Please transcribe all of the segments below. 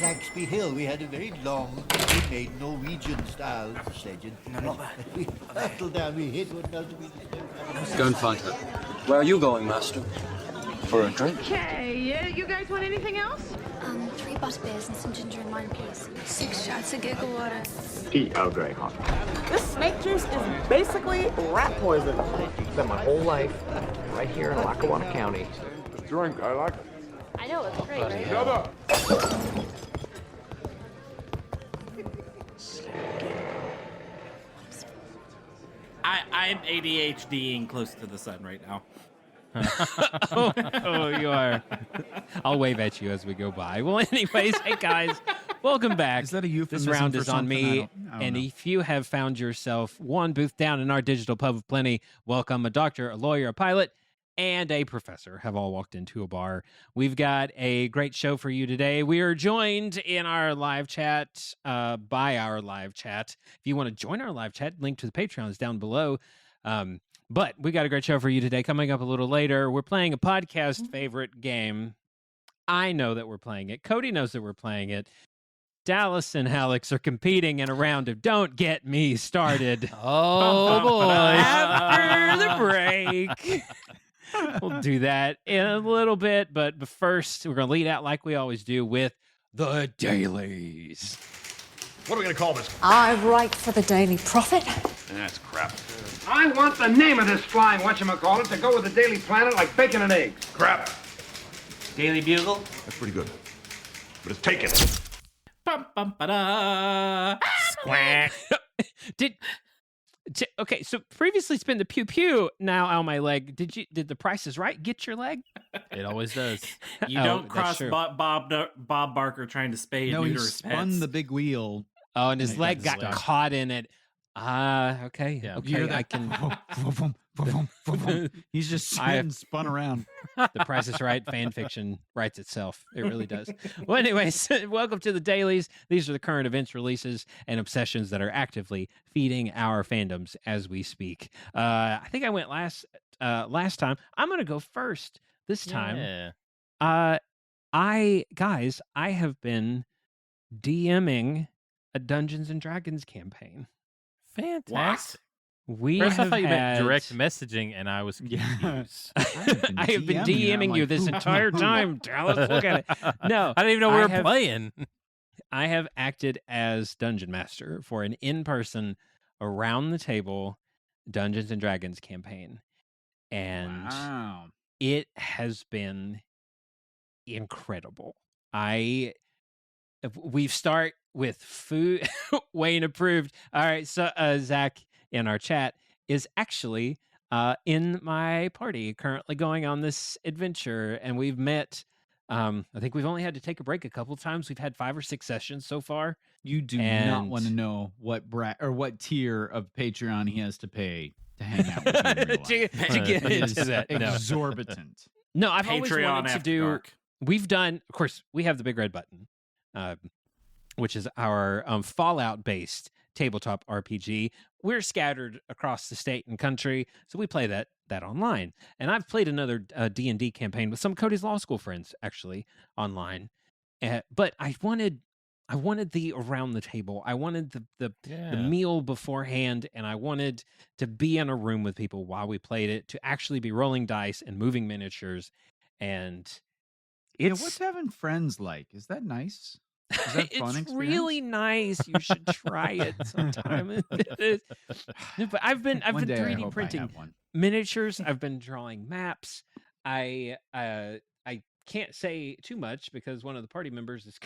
Claxby Hill. We had a very long, homemade Norwegian-style sledging. No, not that. We hurtled down, we hit what doesn't mean to Go and find her. Where are you going, Master? For a drink? Okay, you guys want anything else? 3 butterbeers and some ginger and lime, please. 6 shots of giggle water. Pete Earl Grey hot. This snake juice is basically rat poison. Spent my whole life right here in Lackawanna County. Drink, I like it. I know, it's great, right? Shut up! I'm ADHDing close to the sun right now. oh, you are. I'll wave at you as we go by. Well, anyways, hey guys, welcome back. Is that a euphemism? This round for is on something? me. I don't And know. if you have found yourself one booth down in our digital pub of plenty, welcome. A doctor, a lawyer, a pilot, and a professor have all walked into a bar. We've got a great show for you today. We are joined in our live chat by our live chat. If you want to join our live chat, link to the Patreon is down below. But we got a great show for you today. Coming up a little later, we're playing a podcast favorite game. I know that we're playing it. Cody knows that we're playing it. Dallas and Alex are competing in a round of Don't Get Me Started. Oh, boy. After the break. We'll do that in a little bit, but first, we're going to lead out like we always do with the dailies. What are we gonna call this? I write for the Daily Prophet. That's crap. I want the name of this flying whatchamacallit to go with the Daily Planet like bacon and eggs. Crap. Daily Bugle. That's pretty good. But it's taken. Bum, bum, ba-da. Squawk. Okay, so previously it's been the pew pew, now on my leg. Did the Price is Right get your leg? It always does. You Oh, don't that's cross true. Bob Barker trying to spay No, and he neuter his spun pets. the big wheel. Oh, and his And it leg got got stuck. caught in it. Okay. Yeah. You hear Okay, that? I can. Vroom, vroom, vroom, vroom. He's just spun around. The Price is Right fan fiction writes itself. It really does. Well, anyways, welcome to the dailies. These are the current events, releases, and obsessions that are actively feeding our fandoms as we speak. I think I went last time. I'm going to go first this time. Yeah. I have been DMing a Dungeons and Dragons campaign. Fantastic. We First, I have thought you meant had- direct messaging, and I was confused. I have been DMing you this entire time, Dallas. Look at it. No, I didn't even know we I were have- playing. I have acted as Dungeon Master for an in-person, around the table Dungeons and Dragons campaign. And Wow. it has been incredible. We start with food. Wayne approved. All right, so Zach in our chat is actually in my party currently going on this adventure, and we've met. I think we've only had to take a break a couple of times. We've had 5 or 6 sessions so far. You do not And- want to know what what tier of Patreon he has to pay to hang out with you in real life. to get It is into that. No. exorbitant. No, I've always Patreon wanted to after do. dark. We've done, of course, we have the Big Red Button, which is our Fallout-based tabletop RPG. We're scattered across the state and country, so we play that online. And I've played another D&D campaign with some of Cody's law school friends, actually, online. But I wanted the around the table. I wanted the meal beforehand, and I wanted to be in a room with people while we played it, to actually be rolling dice and moving miniatures. And What's having friends like? Is that nice? Is that a fun it's experience? really nice. You should try it sometime. It is. No, but I've been One day I 3D hope I printing have one. miniatures. I've been drawing maps. I can't say too much because one of the party members is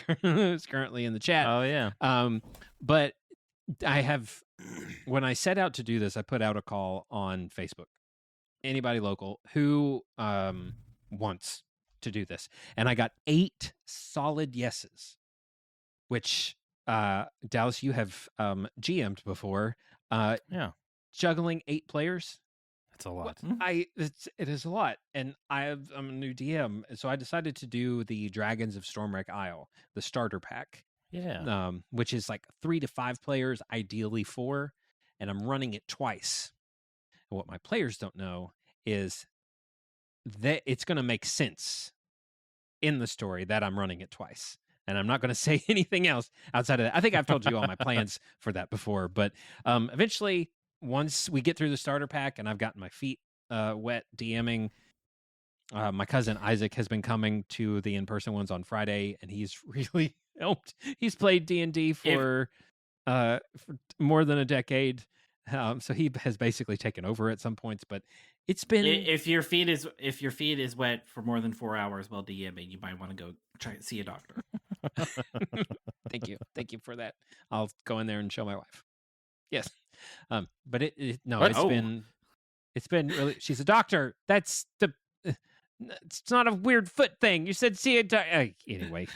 currently in the chat. Oh, yeah. But I have, when I set out to do this, I put out a call on Facebook. Anybody local who wants to do this, and I got 8 solid yeses. Which Dallas, you have GM'd before. Yeah. Juggling 8 players. That's a lot. It is a lot, and I'm a new DM, so I decided to do the Dragons of Stormwreck Isle, the starter pack. Yeah. Which is like 3 to 5 players, ideally 4, and I'm running it twice. And what my players don't know is that it's going to make sense in the story that I'm running it twice. and I'm not going to say anything else outside of that. I think I've told you all my plans for that before, but eventually, once we get through the starter pack and I've gotten my feet wet DMing, my cousin Isaac has been coming to the in-person ones on Friday, and he's really helped. He's played D&D for more than a decade, so he has basically taken over at some points. But it's been if your feet is wet for more than 4 hours while DMing, you might want to go try and see a doctor. Thank you for that. I'll go in there and show my wife. Yes, but it's been really. She's a doctor. That's the. It's not a weird foot thing. You said see a doctor. Anyway,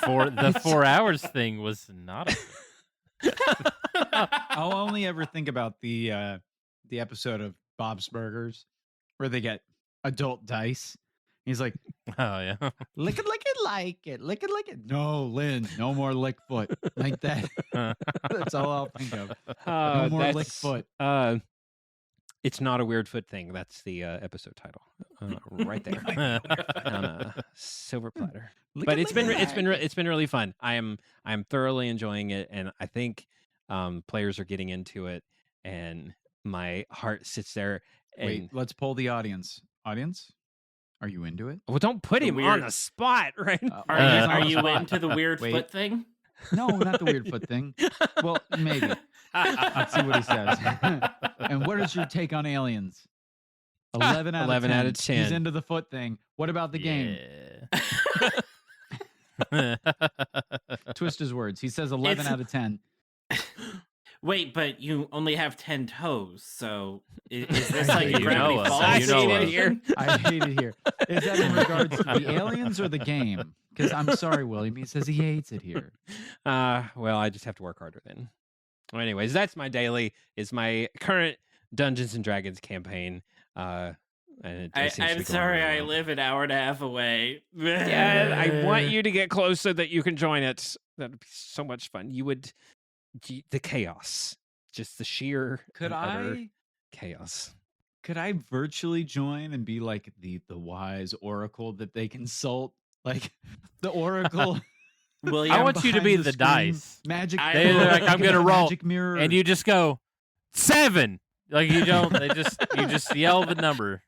For the 4 hours thing was not. I'll only ever think about the episode of Bob's Burgers where they get adult dice. He's like, oh yeah, lick it, like it, lick it, like it. No, Lynn, no more lick foot like that. That's all I'll think of. No more lick foot. It's not a weird foot thing. That's the episode title, right there on a silver platter. But it's been really fun. I'm thoroughly enjoying it, and I think players are getting into it, and my heart sits there. And, wait, let's poll the audience. Audience, are you into it? Well, don't put him on the spot, right? Are you into the weird foot thing? No, not the weird foot thing. Well, maybe. Let's see what he says. And what is your take on Aliens? 11 out of 10. He's into the foot thing. What about the game? Twist his words. He says 11 out of 10. Wait, but you only have 10 toes, so is this like a You Gravity know us. Falls You know us. situation? I hate it here. Is that in regards to the aliens or the game? Because I'm sorry, William. He says he hates it here. Well, I just have to work harder then. Well, anyways, that's my daily. Is my current Dungeons and Dragons campaign. And it seems to be I'm going sorry, really I well. live an hour and a half away. Yeah, I want you to get close so that you can join it. That'd be so much fun. You would, the chaos, just the sheer Could and utter I chaos. Could I virtually join and be like the wise oracle that they consult? Like the oracle. William, I want you to be behind the screen, dice. Magic. They're like, I'm gonna roll, magic mirror, and you just go 7. Like you don't. You just yell the number.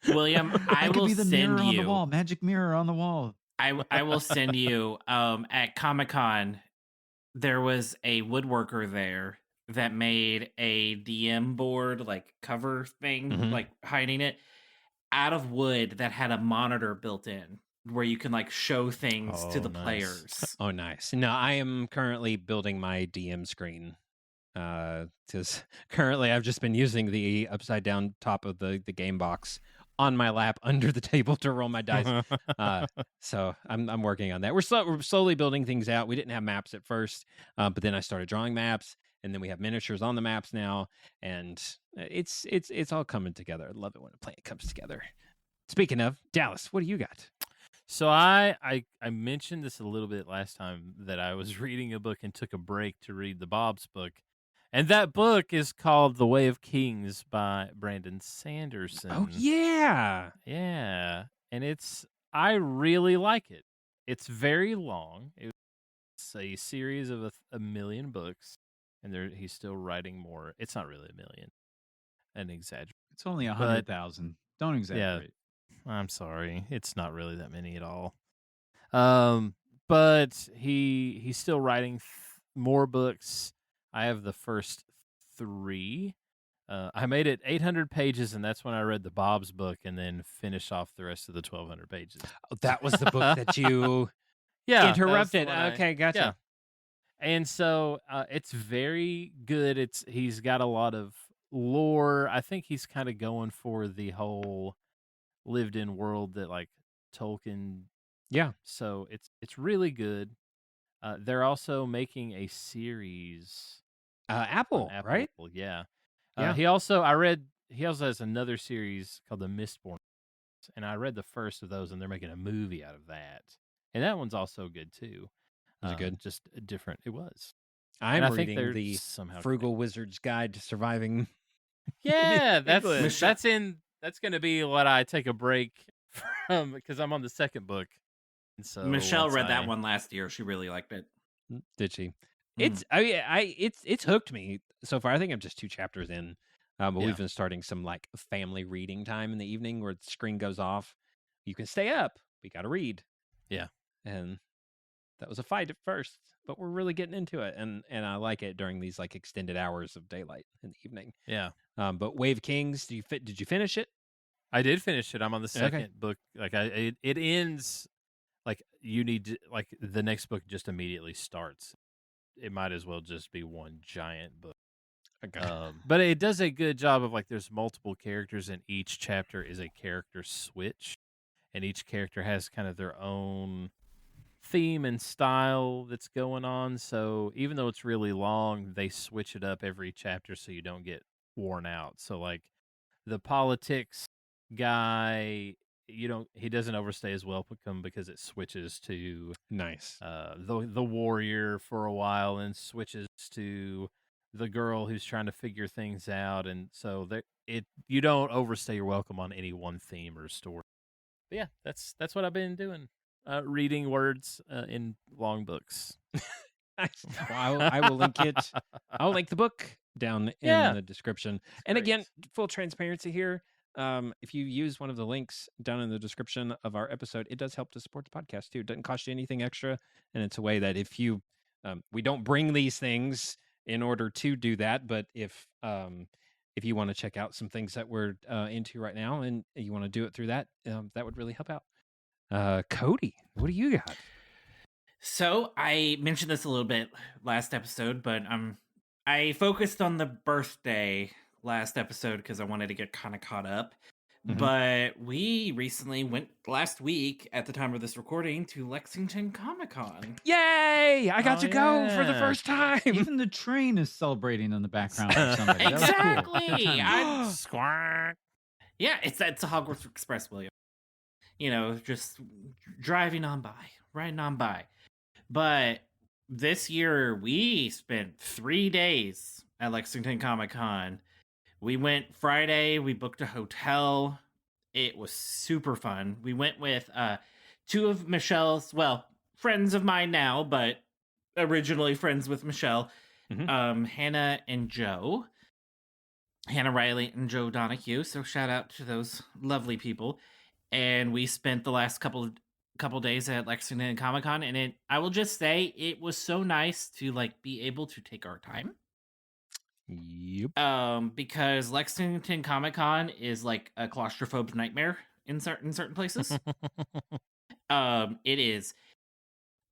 William, I could will be the send mirror on the you. wall. Magic mirror on the wall. I will send you. At Comic-Con, there was a woodworker there that made a DM board, like cover thing, like hiding it out of wood that had a monitor built in where you can like show things to the players. Oh, nice. No, I am currently building my DM screen. Because currently I've just been using the upside down top of the game box on my lap under the table to roll my dice. So I'm working on that. We're slowly building things out. We didn't have maps at first, but then I started drawing maps, and then we have miniatures on the maps now, and it's all coming together. I love it when a plan comes together. Speaking of Dallas, what do you got? So I mentioned this a little bit last time that I was reading a book and took a break to read the Bob's book. And that book is called The Way of Kings by Brandon Sanderson. Oh, yeah. Yeah. And I really like it. It's very long. It's a series of a million books. And he's still writing more. It's not really a million. An exaggeration. It's only 100,000. Don't exaggerate. Yeah, I'm sorry. It's not really that many at all. But he's still writing more books. I have the first 3. I made it 800 pages, and that's when I read the Bob's book and then finished off the rest of the 1,200 pages. Oh, that was the book that you interrupted. Okay, gotcha. Yeah. And so it's very good. He's got a lot of lore. I think he's kind of going for the whole lived-in world that like Tolkien. Yeah. So it's really good. They're also making a series. Apple, right? Yeah. Yeah. He also has another series called The Mistborn, and I read the first of those, and they're making a movie out of that, and that one's also good too. Was it good? Just different. It was. I'm and I think reading they're the somehow Frugal Wizard's Guide to Surviving. Yeah, that's going to be what I take a break from because I'm on the second book So Michelle once read that one last year. She really liked it. Did she? It's hooked me so far. I think I'm just 2 chapters in, but we've been starting some like family reading time in the evening where the screen goes off. You can stay up. We got to read. Yeah, and that was a fight at first, but we're really getting into it, and I like it during these like extended hours of daylight in the evening. Yeah. But Wave Kings, did you finish it? I did finish it. I'm on the second book. Like it ends. Like you need to, like the next book just immediately starts. It might as well just be one giant book. Okay. But it does a good job of like there's multiple characters and each chapter is a character switch, and each character has kind of their own theme and style that's going on. So even though it's really long, they switch it up every chapter so you don't get worn out. So like the politics guy, he doesn't overstay his welcome because it switches to the warrior for a while and switches to the girl who's trying to figure things out, and so you don't overstay your welcome on any one theme or story. But yeah, that's what I've been doing, reading words in long books. Well, I will link it. I'll link the book down in the description. And again, full transparency here. If you use one of the links down in the description of our episode, it does help to support the podcast too. It doesn't cost you anything extra, and it's a way that if you, we don't bring these things in order to do that, but if you want to check out some things that we're into right now, and you want to do it through that, that would really help out. Cody, what do you got? So I mentioned this a little bit last episode, but I focused on the birthday last episode because I wanted to get kind of caught up. Mm-hmm. But we recently went last week at the time of this recording to Lexington Comic-Con. Yay! I got to go for the first time. Even the train is celebrating in the background for somebody. Exactly. Squawk. Yeah, it's a Hogwarts Express, William. Just driving on by, riding on by. But this year we spent 3 days at Lexington Comic-Con. We went Friday. We booked a hotel. It was super fun. We went with 2 of Michelle's, friends of mine now, but originally friends with Michelle, Hannah and Joe. Hannah Riley and Joe Donahue. So shout out to those lovely people. And we spent the last couple days at Lexington Comic-Con, and I will just say it was so nice to be able to take our time. Yep. Because Lexington Comic-Con is like a claustrophobe nightmare in certain places. It is.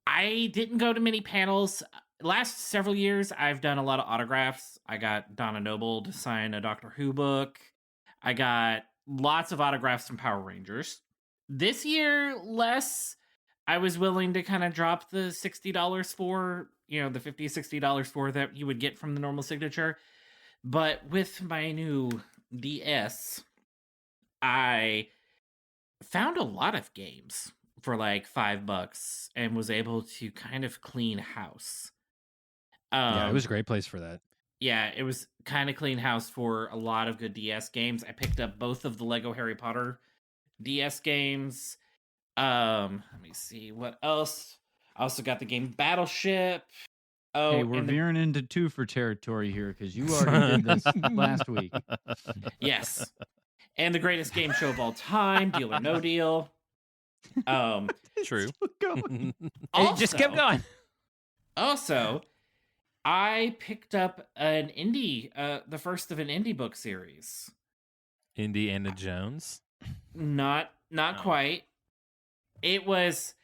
I didn't go to many panels. Last several years, I've done a lot of autographs. I got Donna Noble to sign a Doctor Who book. I got lots of autographs from Power Rangers. This year, less. I was willing to kind of drop the $60 for, the $50, $60 for that you would get from the normal signature. But with my new DS, I found a lot of games for $5 and was able to kind of clean house. Yeah, it was a great place for that. Yeah, it was kind of clean house for a lot of good DS games. I picked up both of the Lego Harry Potter DS games. Let me see what else. I also got the game Battleship. Oh, hey, we're veering into 2 for territory here because you already did this last week. Yes, and the greatest game show of all time, Deal or No Deal. True. Also, just kept going. Also, I picked up an indie, the first of an indie book series. Indiana Jones? Not quite. It was.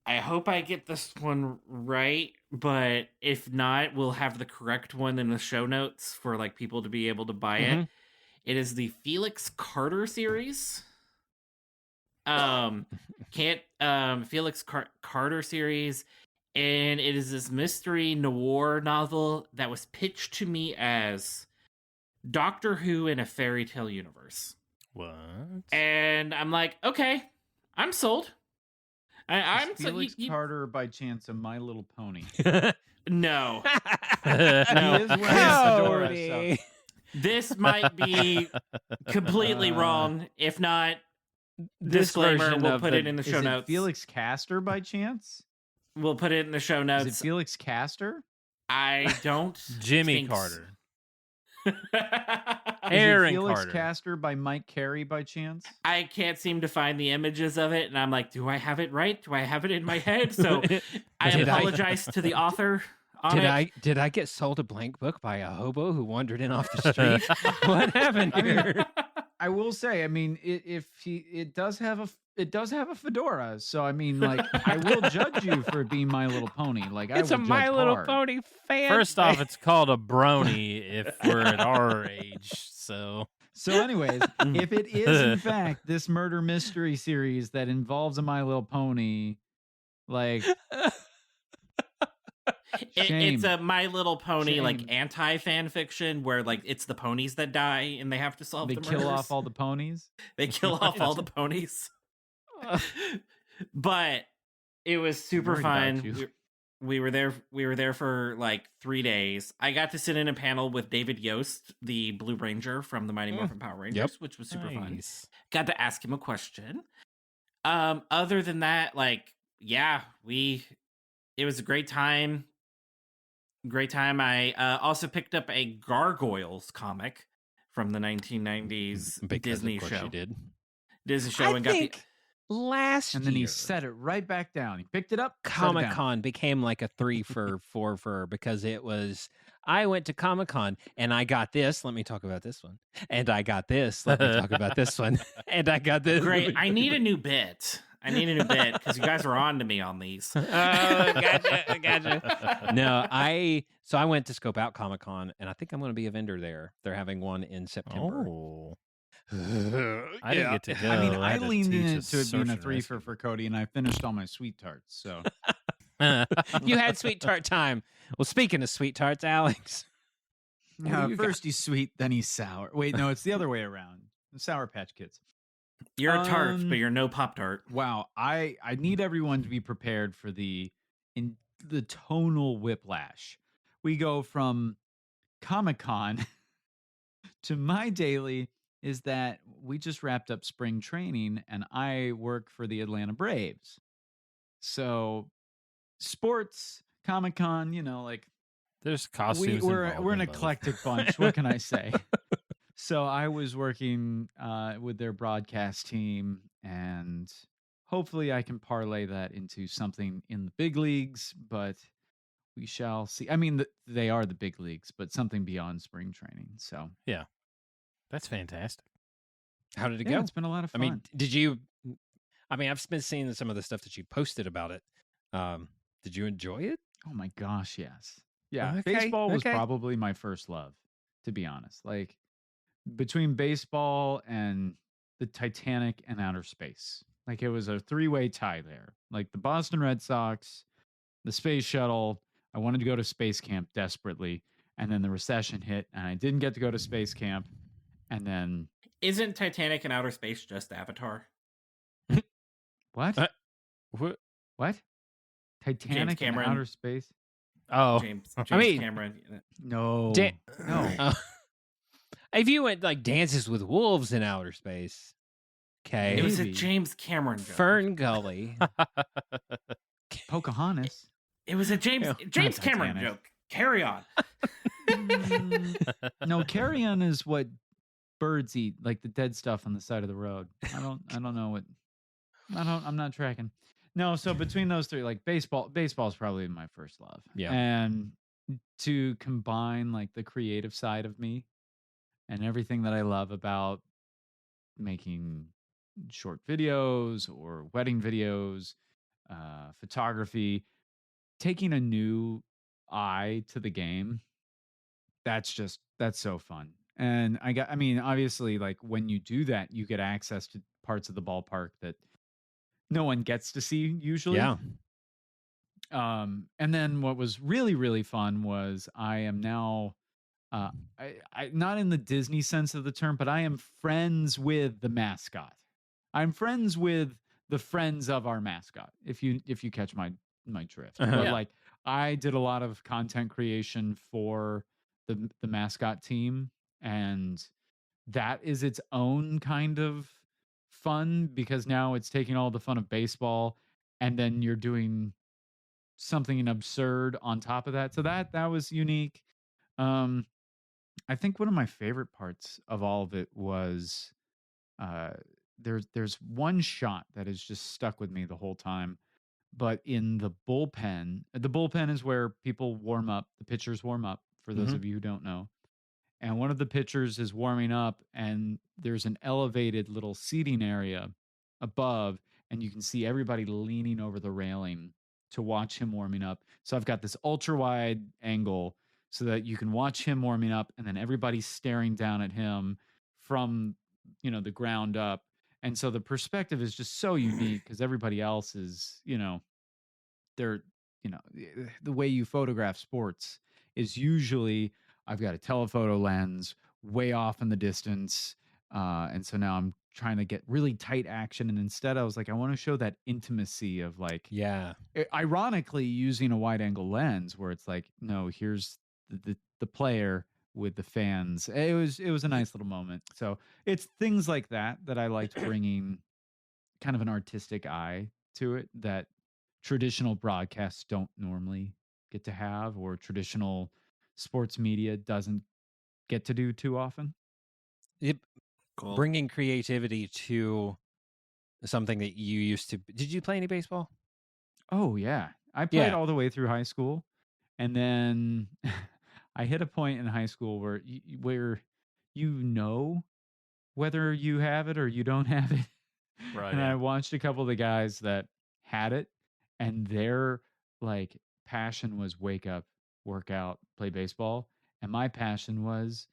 I hope I get this one right, but if not, we'll have the correct one in the show notes for people to be able to buy it. It is the Felix Carter series. Felix Carter series, and it is this mystery noir novel that was pitched to me as Doctor Who in a fairy tale universe. What? And I'm like, okay, I'm sold. I'm Felix Carter by chance of My Little Pony. No. He is wearing a fedora, so. This might be completely wrong. If not, Disclaimer, we'll put it in the show is notes. It Felix Castor by chance? We'll put it in the show notes. Is it Felix Castor? I don't. Jimmy Carter. Aaron Felix Carter. Castor by Mike Carey by chance? I can't seem to find the images of it, and I'm like, do I have it right? Do I have it in my head? So I apologize to the author. Did I get sold a blank book by a hobo who wandered in off the street? What happened here? I will say, I mean, it does have a fedora, so I mean, like, I will judge you for being My Little Pony. Like, it's a My Little Pony fan. First off, it's called a brony if we're at our age. So anyways, if it is in fact this murder mystery series that involves a My Little Pony, like. It's a My Little Pony like anti-fan fiction where like it's the ponies that die and they have to solve the murders. They kill off all the ponies? They kill off all the ponies. But it was super fun. We were there for like 3 days. I got to sit in a panel with David Yost, the Blue Ranger from the Mighty Morphin Power Rangers, which was super fun. Got to ask him a question. Other than that, like, yeah, it was a great time. I also picked up a Gargoyles comic from the 1990s Disney show. You did. Disney show and got the last and then he set it right back down. He picked it up. Comic-Con became like a 3 for 4 for because it was. I went to Comic-Con and I got this. Let me talk about this one. And I got this. Let me talk about this one. And I got this. Great. I need a new bit because you guys are on to me on these. Gotcha. No, I went to scope out Comic-Con and I think I'm going to be a vendor there. They're having one in September. Oh. I didn't get to go. I mean, I leaned into it being a 3 for Cody, and I finished all my sweet tarts. So you had sweet tart time. Well, speaking of sweet tarts, Alex. First he's sweet, then he's sour. Wait, no, it's the other way around. The Sour Patch Kids. You're a tart, but you're no Pop-Tart. Wow, I need everyone to be prepared for the tonal whiplash. We go from Comic-Con to my daily is that we just wrapped up spring training and I work for the Atlanta Braves. So sports, Comic-Con, like there's costumes. We're an eclectic bunch. What can I say? So I was working with their broadcast team, and hopefully I can parlay that into something in the big leagues, but we shall see. I mean, they are the big leagues, but something beyond spring training. So yeah, that's fantastic. How did it go? It's been a lot of fun. I mean, I've been seeing some of the stuff that you posted about it. Did you enjoy it? Oh my gosh, yes. Yeah, Okay, baseball was probably my first love, to be honest. Like, between baseball and the Titanic and outer space. Like, it was a 3-way tie there. Like, the Boston Red Sox, the space shuttle. I wanted to go to space camp desperately, and then the recession hit, and I didn't get to go to space camp. And then... Isn't Titanic and outer space just Avatar? What? What? Titanic and outer space? Oh. James Cameron. No. No. If you went like Dances with Wolves in outer space, okay. It was a James Cameron joke. Fern Gully. Pocahontas. It was a James Cameron joke. Carry On. No, Carry On is what birds eat, like the dead stuff on the side of the road. I don't know what. I'm not tracking. No, so between those three, like baseball's probably my first love. Yeah. And to combine like the creative side of me and everything that I love about making short videos or wedding videos, photography, taking a new eye to the game, that's so fun. And obviously, like when you do that, you get access to parts of the ballpark that no one gets to see usually. Yeah. And then what was really, really fun was I am now, I not in the Disney sense of the term, but I am friends with the mascot. I'm friends with the friends of our mascot. If you catch my drift, but like I did a lot of content creation for the mascot team, and that is its own kind of fun because now it's taking all the fun of baseball and then you're doing something absurd on top of that. So that was unique. I think one of my favorite parts of all of it was there's one shot that has just stuck with me the whole time. But in the bullpen is where people warm up, the pitchers warm up, for those of you who don't know. And one of the pitchers is warming up, and there's an elevated little seating area above, and you can see everybody leaning over the railing to watch him warming up. So I've got this ultra wide angle so that you can watch him warming up, and then everybody's staring down at him from, the ground up. And so the perspective is just so unique because everybody else is, they're, the way you photograph sports is usually I've got a telephoto lens way off in the distance. And so now I'm trying to get really tight action. And instead I was like, I want to show that intimacy of ironically using a wide angle lens where it's like, no, here's the player with the fans. It was a nice little moment. So it's things like that I liked bringing kind of an artistic eye to it that traditional broadcasts don't normally get to have, or traditional sports media doesn't get to do too often. Cool. Bringing creativity to something that you used to. Did you play any baseball? Oh yeah, I played all the way through high school, and then I hit a point in high school where whether you have it or you don't have it. Right. And I watched a couple of the guys that had it, and their passion was wake up, work out, play baseball, and my passion was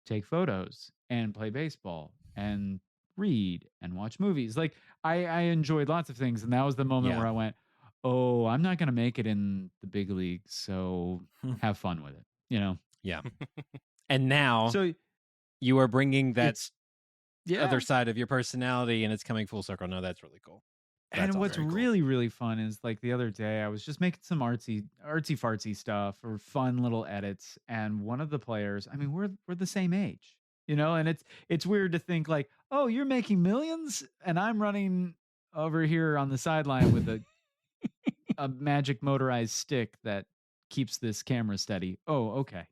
take photos and play baseball and read and watch movies. I enjoyed lots of things, and that was the moment where I went, oh, I'm not going to make it in the big leagues, so have fun with it, Yeah. And now you are bringing that other side of your personality, and it's coming full circle. No, that's really cool. And what's really, really fun is the other day I was just making some artsy fartsy stuff or fun little edits. And one of the players, I mean, we're the same age, and it's weird to think oh, you're making millions and I'm running over here on the sideline with a magic motorized stick that keeps this camera steady. Oh, okay.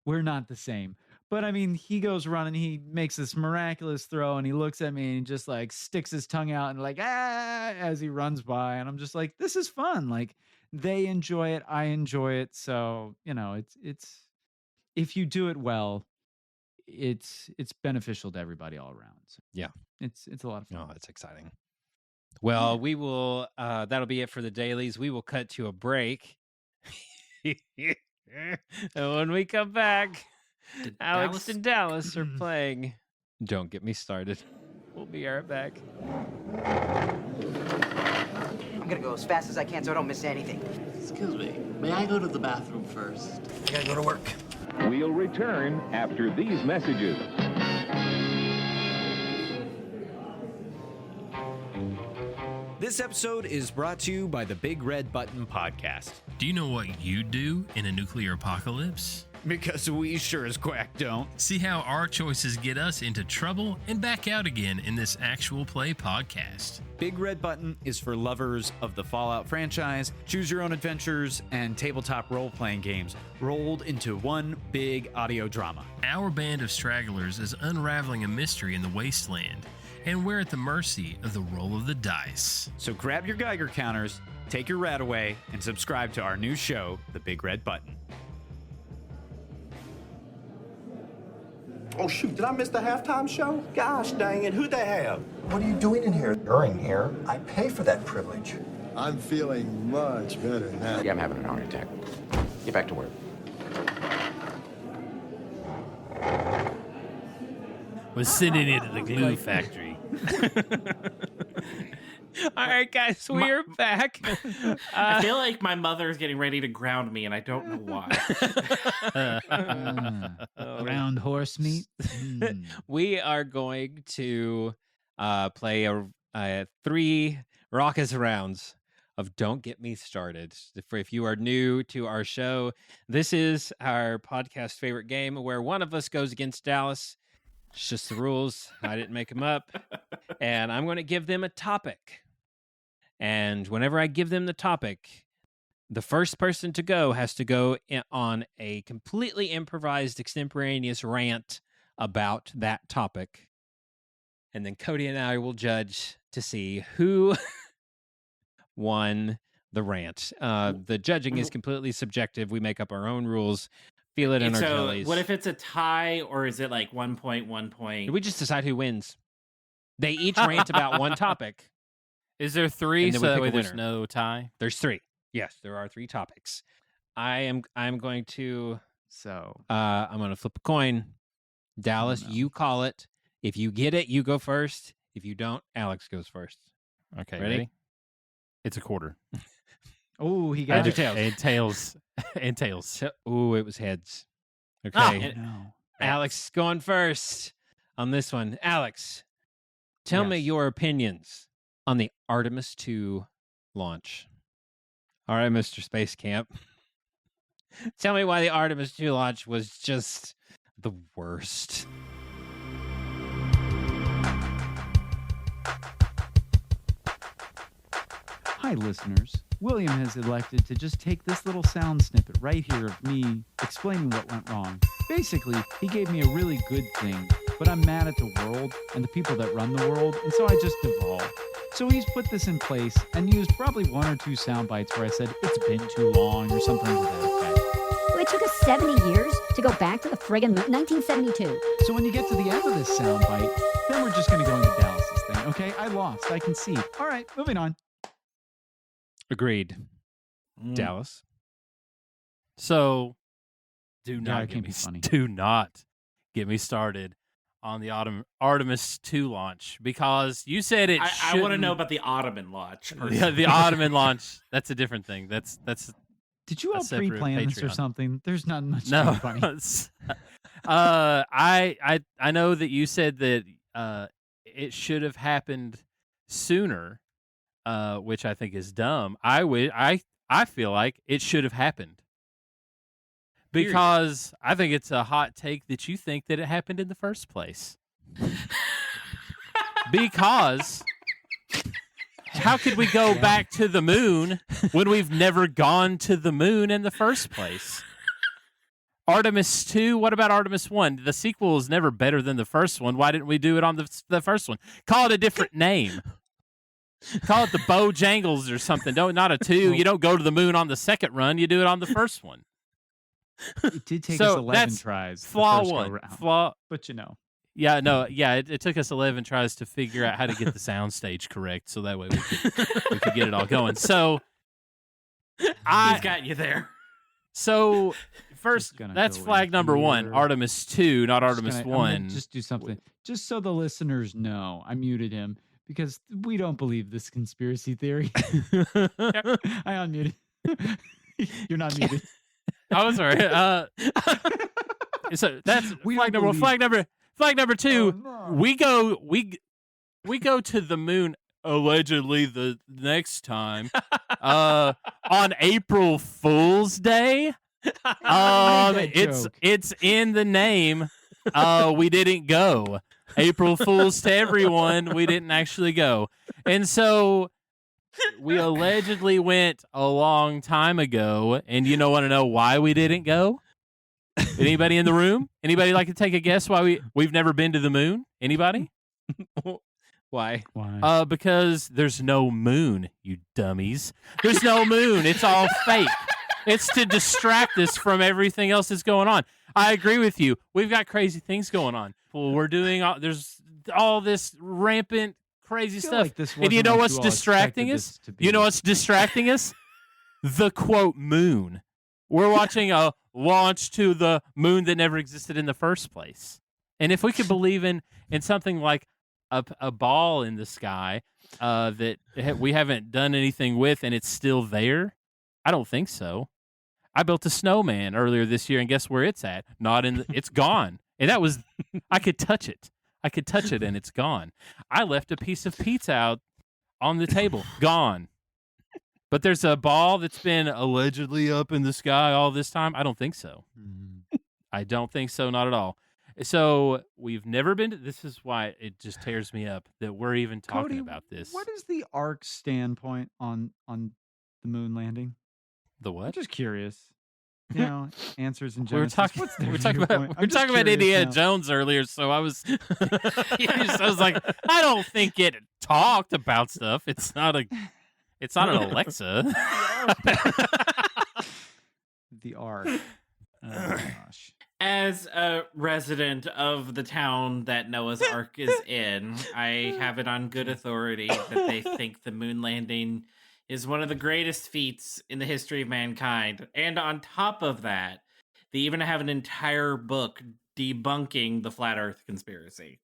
We're not the same. But I mean, he goes running, he makes this miraculous throw, and he looks at me and just sticks his tongue out and as he runs by. And I'm just like, this is fun. They enjoy it, I enjoy it. So, it's if you do it well, it's beneficial to everybody all around. So yeah, it's a lot of fun. Oh, it's exciting. Well, we will. That'll be it for the dailies. We will cut to a break, and when we come back, Alex and Dallas are playing Don't Get Me Started. We'll be right back. I'm gonna go as fast as I can so I don't miss anything. Excuse me, may I go to the bathroom first? I gotta go to work. We'll return after these messages. This episode is brought to you by the Big Red Button Podcast. Do you know what you'd do in a nuclear apocalypse? Because we sure as quack don't. See how our choices get us into trouble and back out again in this actual play podcast. Big Red Button is for lovers of the Fallout franchise, choose your own adventures, and tabletop role-playing games rolled into one big audio drama. Our band of stragglers is unraveling a mystery in the wasteland, and we're at the mercy of the roll of the dice. So grab your Geiger counters, take your rat away, and subscribe to our new show, The Big Red Button. Oh, shoot, did I miss the halftime show? Gosh dang it, who'd they have? What are you doing in here? During here, I pay for that privilege. I'm feeling much better now. Yeah, I'm having an heart attack. Get back to work. We're sitting into the glue factory. All right, guys, we are back. I feel like my mother is getting ready to ground me, and I don't know why. Ground horse meat. We are going to play a 3 raucous rounds of Don't Get Me Started. If you are new to our show, this is our podcast favorite game where one of us goes against Dallas It's just the rules. I didn't make them up. And I'm going to give them a topic. And whenever I give them the topic, the first person to go has to go on a completely improvised, extemporaneous rant about that topic. And then Cody and I will judge to see who won the rant. The judging is completely subjective. We make up our own rules. Feel it in our jellies. What if it's a tie, or is it like 1 point, 1 point? We just decide who wins. They each rant about one topic. Is there 3 so that way there's no tie? There's 3. Yes, there are 3 topics. I'm going to I'm going to flip a coin. Dallas, you call it. If you get it, you go first. If you don't, Alex goes first. Okay, ready? It's a quarter. Oh, he got it. Tails. And tails. Oh, it was heads. Okay. No. Alex going first on this one. Alex, tell me your opinions on the Artemis 2 launch. All right, Mr. Space Camp. Tell me why the Artemis 2 launch was just the worst. Hi, listeners. William has elected to just take this little sound snippet right here of me explaining what went wrong. Basically, he gave me a really good thing, but I'm mad at the world and the people that run the world, and so I just devolved. So he's put this in place and used probably 1 or 2 sound bites where I said, it's been too long or something to that effect. It took us 70 years to go back to the friggin' 1972. So when you get to the end of this sound bite, then we're just going to go into Dallas's thing, okay? I lost. I concede. All right, moving on. Agreed. Dallas. So, do not get me started on the Artemis 2 launch, because you said it. I want to know about the Ottoman launch. Yeah, the Ottoman launch. That's a different thing. That's. Did you all pre-plan this or something? There's not much funny. I know that you said that it should have happened sooner, which I think is dumb. I feel like it should have happened, because I think it's a hot take that you think that it happened in the first place. Because how could we go back to the moon when we've never gone to the moon in the first place? Artemis 2, what about Artemis 1? The sequel is never better than the first one. Why didn't we do it on the first one? Call it a different name. Call it the Bojangles or something. Not a 2. You don't go to the moon on the second run. You do it on the first one. It did take us 11 tries. Flaw 1. Flaw, but you know. Yeah, no, yeah. It took us 11 tries to figure out how to get the soundstage correct, so that way we could get it all going. So He's got you there. So first, that's flag number 1. Artemis 2, not Artemis 1. Just do something, just so the listeners know. I muted him because we don't believe this conspiracy theory. I unmuted. You're not muted. Oh, sorry. So that's flag number 1. Flag number 2. Oh, no. We go to the moon allegedly the next time on April Fool's Day. It's in the name. We didn't go. April Fools to everyone. We didn't actually go. And so we allegedly went a long time ago, and you want to know why we didn't go? Anybody in the room? Anybody like to take a guess why we've never been to the moon? Anybody? Why? Because there's no moon, you dummies. There's no moon. It's all fake. It's to distract us from everything else that's going on. I agree with you. We've got crazy things going on. Well, there's all this rampant crazy stuff. Like this, and you know what's distracting us? You know what's distracting us? The quote moon. We're watching a launch to the moon that never existed in the first place. And if we could believe in something like a ball in the sky that we haven't done anything with and it's still there, I don't think so. I built a snowman earlier this year, and guess where it's at? It's gone. And that was, I could touch it. And it's gone. I left a piece of pizza out on the table. Gone. But there's a ball that's been allegedly up in the sky all this time. I don't think so. I don't think so, not at all. So we've never been to. This is why it just tears me up that we're even talking Cody, about this. What is the ARC standpoint on the moon landing? The what? I'm just curious. You know, answers in We Genesis. were talking. What's their We're talking about. viewpoint? We're I'm just talking about curious Indiana now. Jones earlier, so I was. I was like, I don't think it talked about stuff. It's not a. It's not an Alexa. The ARC. Oh my gosh. As a resident of the town that Noah's Ark is in, I have it on good authority that they think the moon landing is one of the greatest feats in the history of mankind. And on top of that, they even have an entire book debunking the flat Earth conspiracy.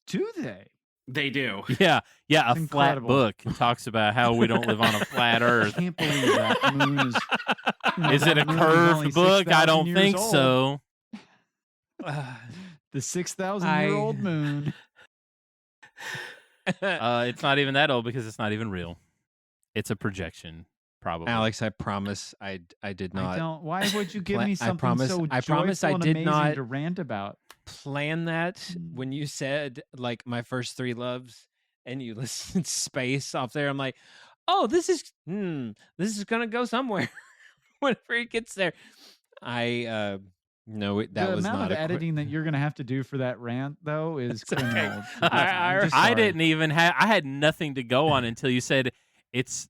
Do they? They do. Yeah, a It's flat incredible. book talks about how we don't live on a flat Earth. I can't believe that moon is. Is it a the moon is only curved book? I 6,000 don't years think old. so. The 6,000-year-old moon. It's not even that old because it's not even real. It's a projection, probably. Alex, I promise I did not. I don't. Why would you give me something so I promise joyful I and did amazing not to rant about? plan that when you said like my first three loves and you listed space off there. I'm like, oh, this is gonna go somewhere whenever it gets there. No, that The was amount not of a editing that you're going to have to do for that rant, though, is It's okay. criminal. I didn't even have. I had nothing to go on until you said it's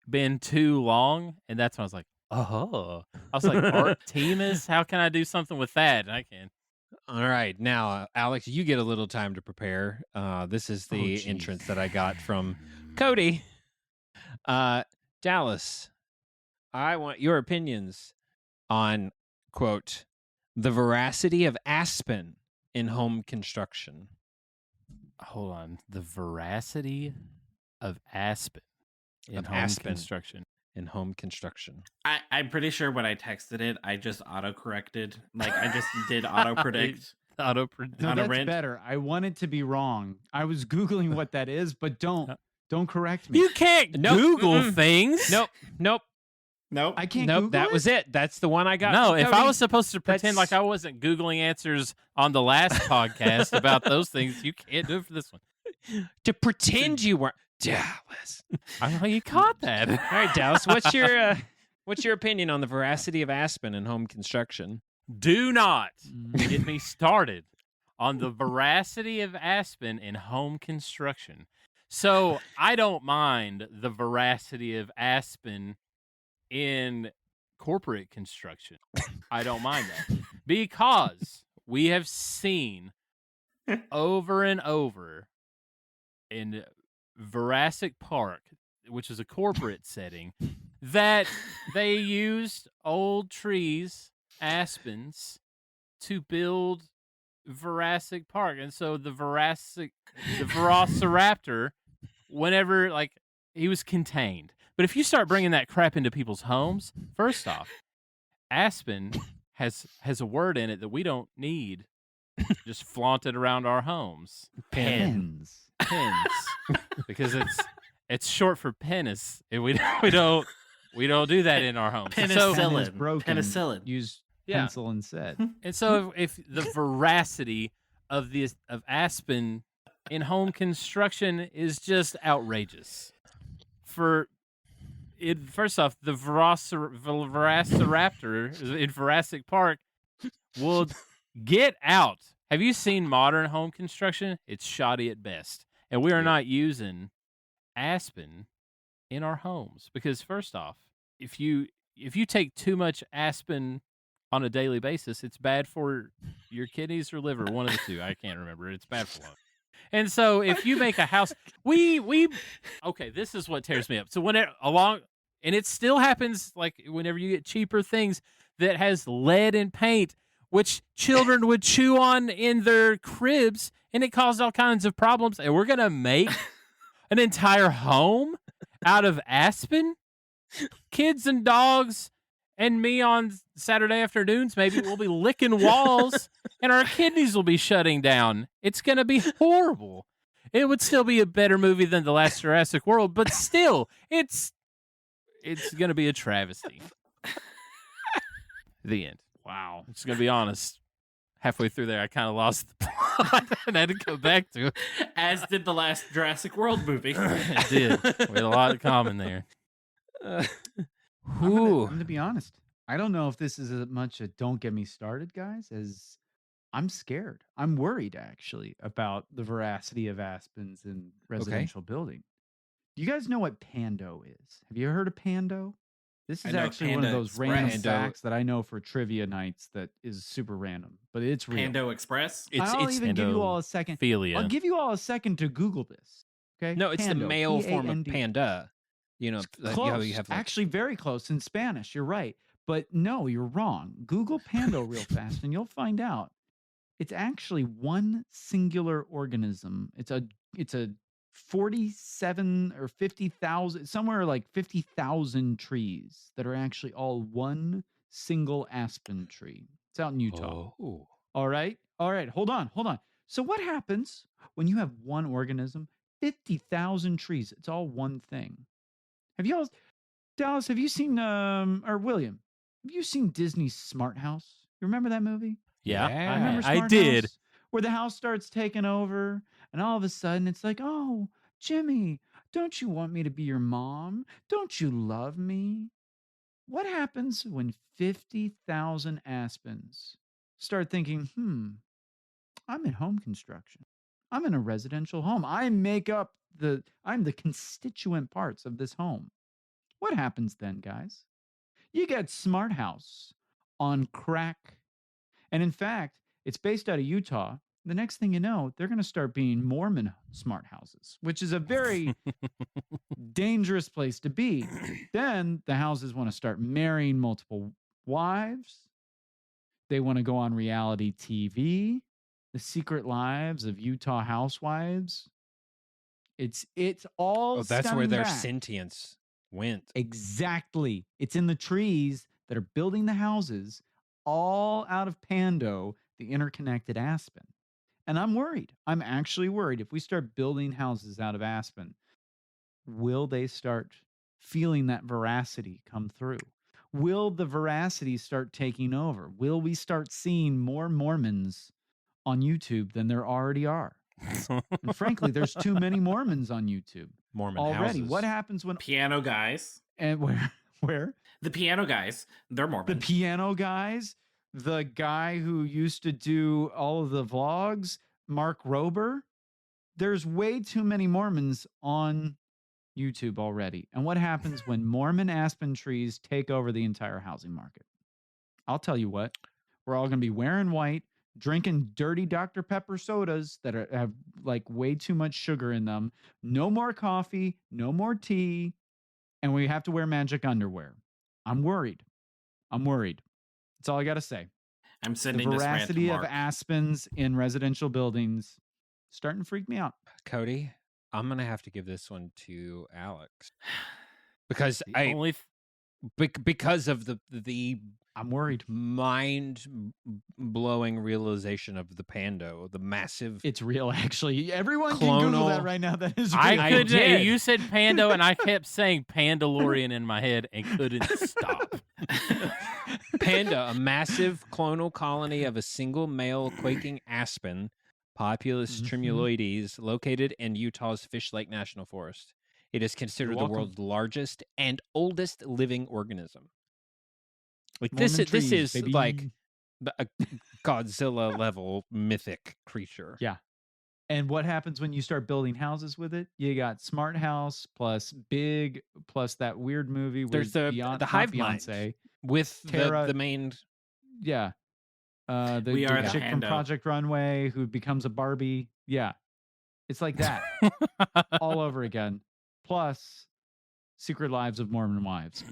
been too long, and that's when I was like, oh. I was like, Artemis, how can I do something with that? And I can. All right, now Alex, you get a little time to prepare. This is the geez. entrance that I got from Cody. Dallas, I want your opinions on, quote, the veracity of Aspen in home construction. Hold on. The veracity of Aspen in Of home Aspen. construction. In home construction. I'm pretty sure when I texted it, I just auto-corrected. Like, I just did auto-predict. No, that's rent. better. I want it to be wrong. I was Googling what that is, but don't correct me. You can't Google things. Nope. I can't Nope, Google that it? was it. That's the one I got. No, from if I Cody. was supposed to pretend like I wasn't Googling answers on the last podcast about those things, you can't do it for this one. To pretend you weren't. Dallas. I know you caught that. All right, Dallas, what's your opinion on the veracity of Aspen in home construction? Do not get me started on the veracity of Aspen in home construction. So I don't mind the veracity of Aspen in corporate construction. I don't mind that because we have seen over and over in Jurassic Park, which is a corporate setting, that they used old trees, aspens, to build Jurassic Park. And so the Velociraptor, whenever, like, he was contained. But if you start bringing that crap into people's homes, first off, Aspen has a word in it that we don't need just flaunted around our homes. Pens. Because it's short for penis. And we don't do that in our homes. Pen is broken. Penicillin. Use Yeah. pencil instead. And so if the veracity of Aspen in home construction is just outrageous. First off, the Velociraptor in Jurassic Park will get out. Have you seen modern home construction? It's shoddy at best. And we are not using aspen in our homes because, first off, if you take too much aspen on a daily basis, it's bad for your kidneys or liver, one of the two. I can't remember. It's bad for one. And so if you make a house, okay, this is what tears me up. So and it still happens, like whenever you get cheaper things that has lead and paint, which children would chew on in their cribs, and it caused all kinds of problems. And we're going to make an entire home out of aspen? Kids and dogs and me on Saturday afternoons, maybe we'll be licking walls and our kidneys will be shutting down. It's going to be horrible. It would still be a better movie than The Last Jurassic World, but still, it's going to be a travesty. The end. Wow. I'm just going to be honest. halfway through there, I kind of lost the plot and had to go back to it. As did the last Jurassic World movie. It did. We had a lot in common there. I'm gonna be honest. I don't know if this is as much a "don't get me started," guys, as I'm scared. I'm worried actually about the veracity of Aspens in residential building. Do you guys know what Pando is? Have you heard of Pando? This I is know actually one of Panda those random Express. facts that I know for trivia nights that is super random, but it's real. Pando Express? I'll even give you all a second. Pandophilia. I'll give you all a second to Google this. Okay. No, it's Pando, the male form of P-A-N-D. panda. You know, like, Close. how you have like, Actually, very close in Spanish. You're right. But no, you're wrong. Google Pando real fast and you'll find out. It's actually one singular organism. It's a 47 or 50,000, somewhere like 50,000 trees that are actually all one single aspen tree. It's out in Utah. Oh. All right. Hold on. So what happens when you have one organism, 50,000 trees? It's all one thing. Have you all, Dallas, have you seen, or William, have you seen Disney's Smart House? You remember that movie? Yeah, I remember I Smart did. House, where the house starts taking over, and all of a sudden it's like, oh, Jimmy, don't you want me to be your mom? Don't you love me? What happens when 50,000 aspens start thinking, I'm in home construction. I'm in a residential home. I'm the constituent parts of this home. What happens then, guys? You get Smart House on crack. And in fact, it's based out of Utah. The next thing you know, they're going to start being Mormon smart houses, which is a very dangerous place to be. Then the houses want to start marrying multiple wives. They want to go on reality TV, The Secret Lives of Utah Housewives. It's all that's where stemming their back. sentience went. Exactly. It's in the trees that are building the houses, all out of Pando, the interconnected aspen. And I'm worried. I'm actually worried. If we start building houses out of aspen, will they start feeling that veracity come through? Will the veracity start taking over? Will we start seeing more Mormons on YouTube than there already are? And frankly, there's too many Mormons on YouTube Mormon already. houses. What happens when Piano guys. and where? The piano guys. They're Mormon. The piano guys, the guy who used to do all of the vlogs, Mark Rober. There's way too many Mormons on YouTube already. And what happens when Mormon aspen trees take over the entire housing market? I'll tell you what. We're all going to be wearing white, drinking dirty Dr. Pepper sodas that have like way too much sugar in them. No more coffee, no more tea, and we have to wear magic underwear. I'm worried. That's all I got to say. I'm sending The this rant to veracity of Mark. aspens in residential buildings starting to freak me out. Cody, I'm gonna have to give this one to Alex because because of the I'm worried. Mind blowing realization of the Pando, the massive. It's real, actually. Everyone can Google that right now. That is real. I couldn't. You said Pando, and I kept saying Pandalorian in my head and couldn't stop. Panda, a massive clonal colony of a single male quaking aspen, Populus tremuloides, located in Utah's Fish Lake National Forest. It is considered the world's largest and oldest living organism. Like this is like a Godzilla level mythic creature. Yeah. And what happens when you start building houses with it? You got Smart House plus Big plus that weird movie. There's the Hive Mind with Tara, the main. Yeah. The chick from Project Runway who becomes a Barbie. Yeah. It's like that all over again. Plus Secret Lives of Mormon Wives.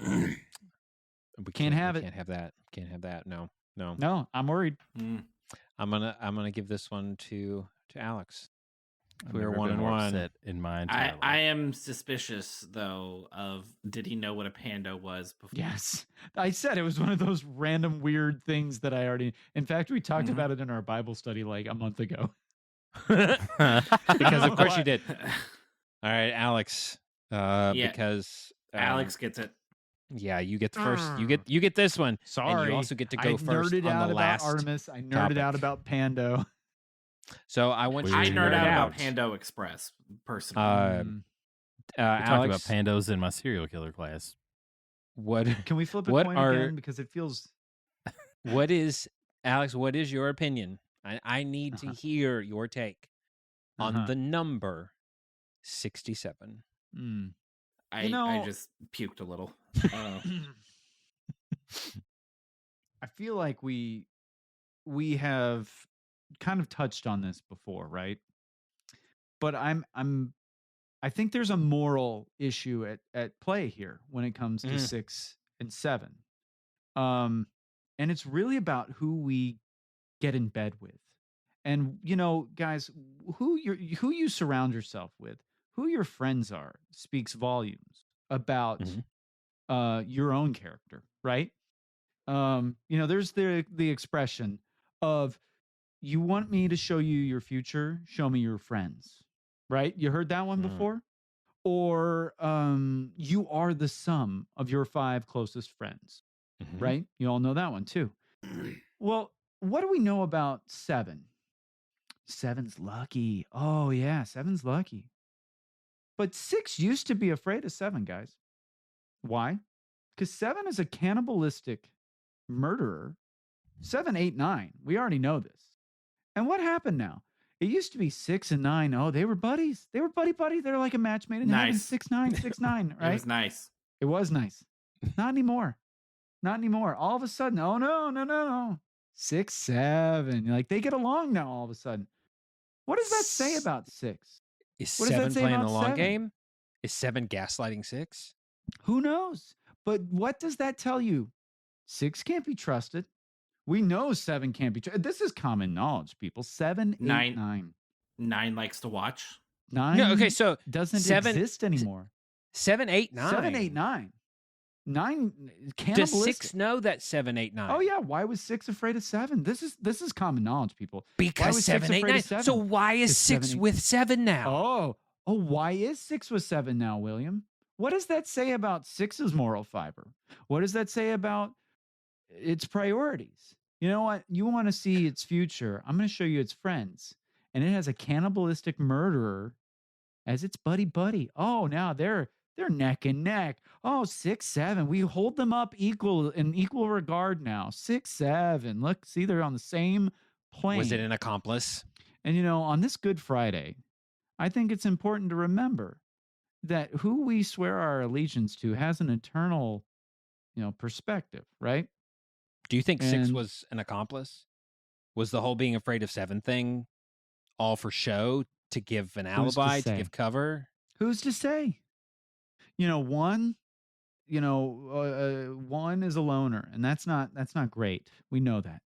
We can't have Can't have that. Can't have that. No. I'm worried. I'm gonna give this one to Alex. I've We're never been 1-1 more upset in my entire life. I am suspicious though of did he know what a panda was before? Yes. I said it was one of those random weird things that I already. In fact, we talked about it in our Bible study like a month ago. Because of course you did. All right, Alex. Yeah. Because Alex gets it. Yeah, you get the first. You get this one. Sorry. And you also get to go I first nerded on out the about last Artemis. I nerded topic. out about Pando. So I want you I to nerd out out. about Pando Express personally. We talked about Alex, pandos in my serial killer class. what Can we flip a What coin are- again? Because it feels... what is Alex? What is your opinion? I need to hear your take on the number 67. I just puked a little. I feel like we have kind of touched on this before, right? But I think there's a moral issue at play here when it comes to 6 and 7. And it's really about who we get in bed with. And guys, who you surround yourself with, who your friends are, speaks volumes about your own character, right? There's the expression of, you want me to show you your future, show me your friends, right? You heard that one before? Or you are the sum of your 5 closest friends, right? You all know that one too. Well, what do we know about 7? 7's lucky. Oh yeah, 7's lucky. But 6 used to be afraid of 7, guys. Why? Because 7 is a cannibalistic murderer. 7, 8, 9. We already know this. And what happened now? It used to be 6 and 9. Oh, they were buddies. They were buddy. They're like a match made in heaven. 6, 9, 6, 9. Right? It was nice. It was nice. Not anymore. Not anymore. All of a sudden, oh no. 6, 7. Like they get along now. All of a sudden. What does that say about 6? Is What does that 7 say playing about the long 7? game? Is 7 gaslighting 6? Who knows? But what does that tell you? 6 can't be trusted. We know 7 can't be trusted. This is common knowledge, people. 7, 8, 9. 9 likes to watch. 9. No, okay, so doesn't 7 exist anymore. 7, 8, 9. 7, 8, 9. 9 Does cannibalistic. 6 know that 7, 8, 9? Oh yeah, why was 6 afraid of 7? This is common knowledge, people. Why Because was 7, 6 8, afraid 9. of 7? So why is 'Cause 6 7, 8 with 7 now? Oh, why is 6 with 7 now, William? What does that say about 6's moral fiber? What does that say about its priorities? You know what? You want to see its future. I'm going to show you its friends. And it has a cannibalistic murderer as its buddy. Oh, now they're neck and neck. Oh, 6, 7. We hold them up in equal regard now. 6, 7. Look, see, they're on the same plane. Was it an accomplice? And on this Good Friday, I think it's important to remember that who we swear our allegiance to has an eternal, perspective, right? Do you think 6 And- was an accomplice? Was the whole being afraid of 7 thing all for show, to give an Who's to alibi, to say? give cover? Who's to say? 1, 1 is a loner, and that's not great. We know that.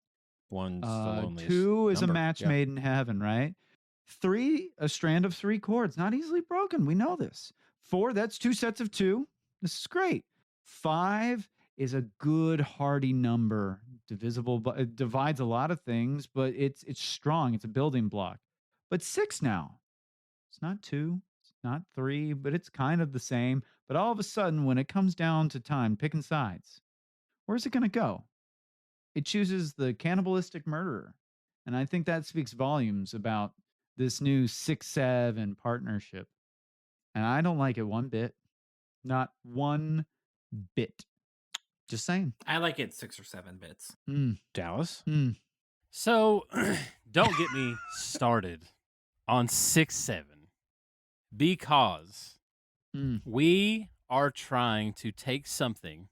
1's the loneliest 2 is number. a match Yeah. made in heaven, right? 3, a strand of 3 cords, not easily broken. We know this. 4, that's 2 sets of 2. This is great. 5 is a good, hearty number, divisible, but it divides a lot of things, but it's strong. It's a building block. But 6 now, it's not 2, it's not 3, but it's kind of the same. But all of a sudden, when it comes down to time, picking sides, where's it going to go? It chooses the cannibalistic murderer. And I think that speaks volumes about this new 6-7 partnership. And I don't like it one bit. Not one bit. Just saying. I like it 6 or 7 bits. Dallas? So don't get me started on 6, 7 because we are trying to take something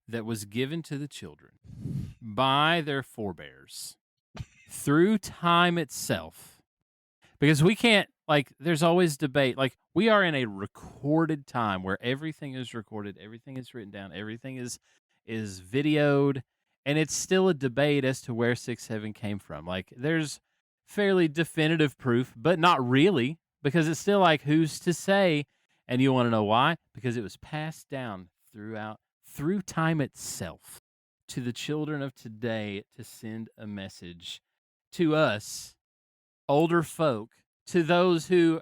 that was given to the children by their forebears through time itself, because we can't, there's always debate. We are in a recorded time where everything is recorded, everything is written down, everything is videoed, and it's still a debate as to where 6, 7 came from. There's fairly definitive proof, but not really, because it's still who's to say? And you want to know why? Because it was passed down through time itself to the children of today to send a message to us, older folk, to those who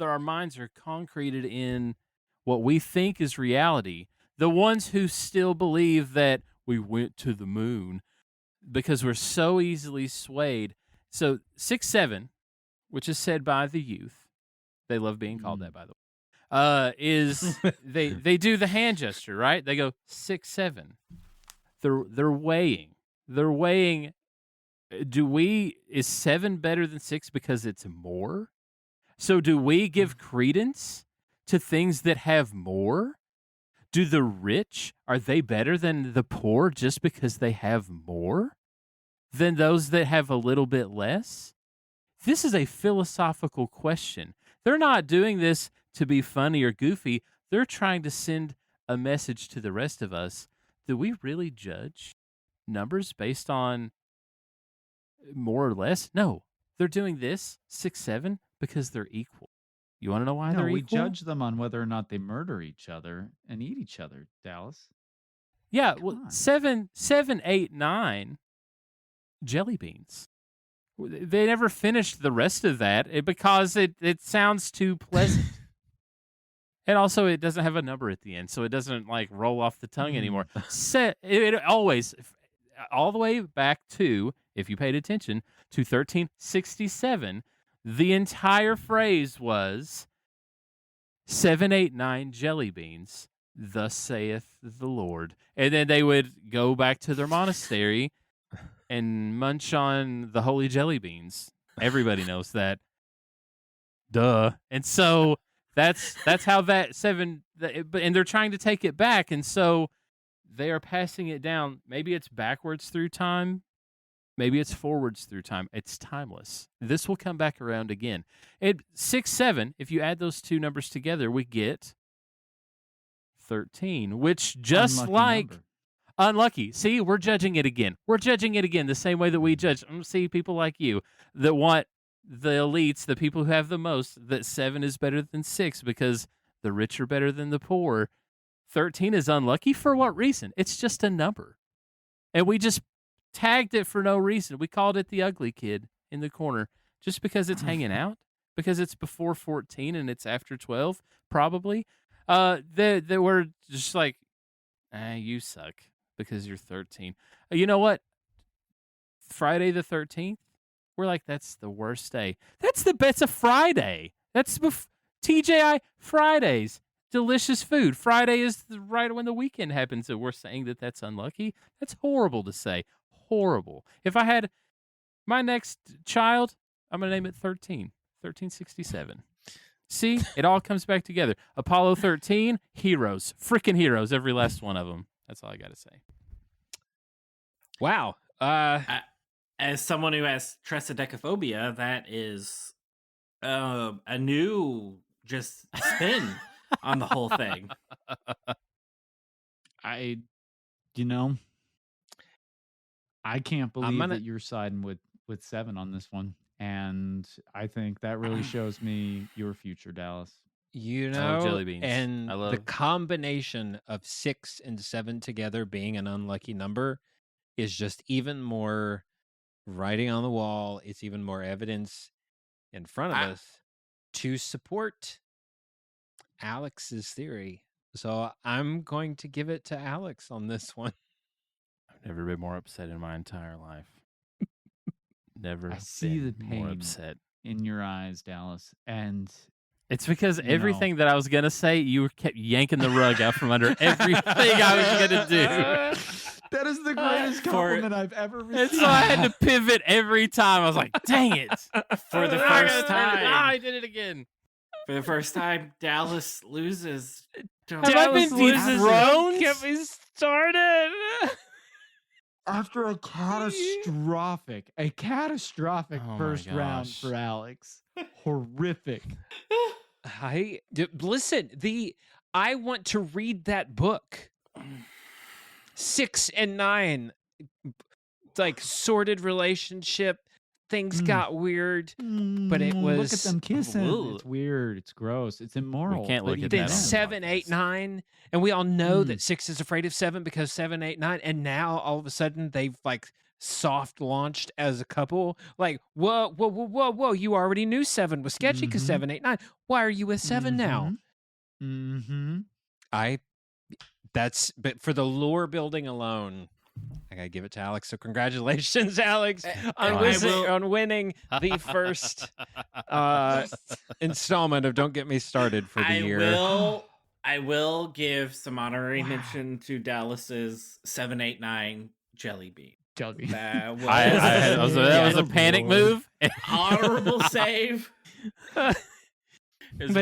our minds are concreted in what we think is reality, The ones who still believe that we went to the moon because we're so easily swayed. So 6, 7, which is said by the youth, they love being called that, by the way, is they do the hand gesture, right? They go 6, 7. They're weighing. They're weighing. Is 7 better than 6 because it's more? So do we give credence to things that have more? Do the rich, are they better than the poor just because they have more than those that have a little bit less? This is a philosophical question. They're not doing this to be funny or goofy. They're trying to send a message to the rest of us. Do we really judge numbers based on more or less? No, they're doing this 6, 7 because they're equal. You want to know why they're equal? We judge them on whether or not they murder each other and eat each other, Dallas. Yeah, well, 7, 8, 9 jelly beans. They never finished the rest of that because it sounds too pleasant. And also, it doesn't have a number at the end, so it doesn't like roll off the tongue anymore. It always, all the way back to, if you paid attention, to 1367, the entire phrase was 7, 8, 9 jelly beans, thus saith the Lord. And then they would go back to their monastery and munch on the holy jelly beans. Everybody knows that. Duh. And so that's how that 7, and they're trying to take it back, and so they are passing it down. Maybe it's backwards through time. Maybe it's forwards through time. It's timeless. This will come back around again. 6, 7, if you add those two numbers together, we get 13, which just Unlucky like number. Unlucky. See, we're judging it again. We're judging it again the same way that we judge. See, people like you that want the elites, the people who have the most, that 7 is better than 6 because the rich are better than the poor. 13 is unlucky for what reason? It's just a number. And we just tagged it for no reason. We called it the ugly kid in the corner just because it's hanging out, because it's before 14 and it's after 12, probably. They were just like, you suck because you're 13. You know what? Friday the 13th, we're like, that's the worst day. That's a Friday. That's TJI Fridays. Delicious food. Friday is right when the weekend happens, and we're saying that that's unlucky. That's horrible to say. Horrible. If I had my next child, I'm going to name it 1367. See, it all comes back together. Apollo 13, heroes. Freaking heroes, every last one of them. That's all I got to say. Wow. As someone who has triskaidekaphobia, that is a new just spin on the whole thing. I can't believe that you're siding with 7 on this one. And I think that really shows me your future, Dallas. Jelly beans. And the combination of 6 and 7 together being an unlucky number is just even more writing on the wall. It's even more evidence in front of us to support Alex's theory. So I'm going to give it to Alex on this one. I've never been more upset in my entire life. Never. I see the been pain more upset in your eyes, Dallas, and it's because everything that I was gonna say, you kept yanking the rug out from under everything I was gonna do. That is the greatest compliment I've ever received. And so I had to pivot every time. I was like, "Dang it!" For the first time, I did it again. For the first time, Dallas loses. Have I been dethroned? Get me started. After a catastrophic first round for Alex. Horrific. Listen, I want to read that book. 6 and 9, like sordid relationship. Things got weird, but it was. Look at them kissing. Ooh. It's weird. It's gross. It's immoral. We can't look at Then that. 7, 8, 9, and we all know that 6 is afraid of 7 because 7, 8, 9, and now all of a sudden they've like soft launched as a couple. Like, whoa! You already knew 7 was sketchy because 7, 8, 9. Why are you with 7 now? Mm-hmm. but for the lore building alone, I gotta give it to Alex. So congratulations, Alex, on winning the first installment of Don't Get Me Started for the year. I will give some honorary mention to Dallas's 789 jelly bean. That was, that was a panic move. Honorable save. But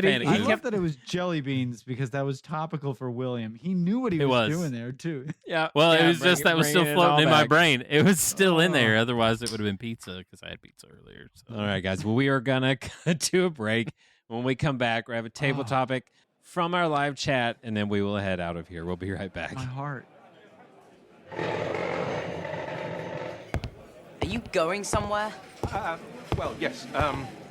I love that it was jelly beans because that was topical for William. He knew what he was doing there too. Yeah. Well, it was just that was still floating in my brain. It was still in there. Otherwise, it would have been pizza because I had pizza earlier. So. All right, guys. Well, we are gonna cut to a break. When we come back, we have a table topic from our live chat, and then we will head out of here. We'll be right back. My heart. Are you going somewhere? Well, yes.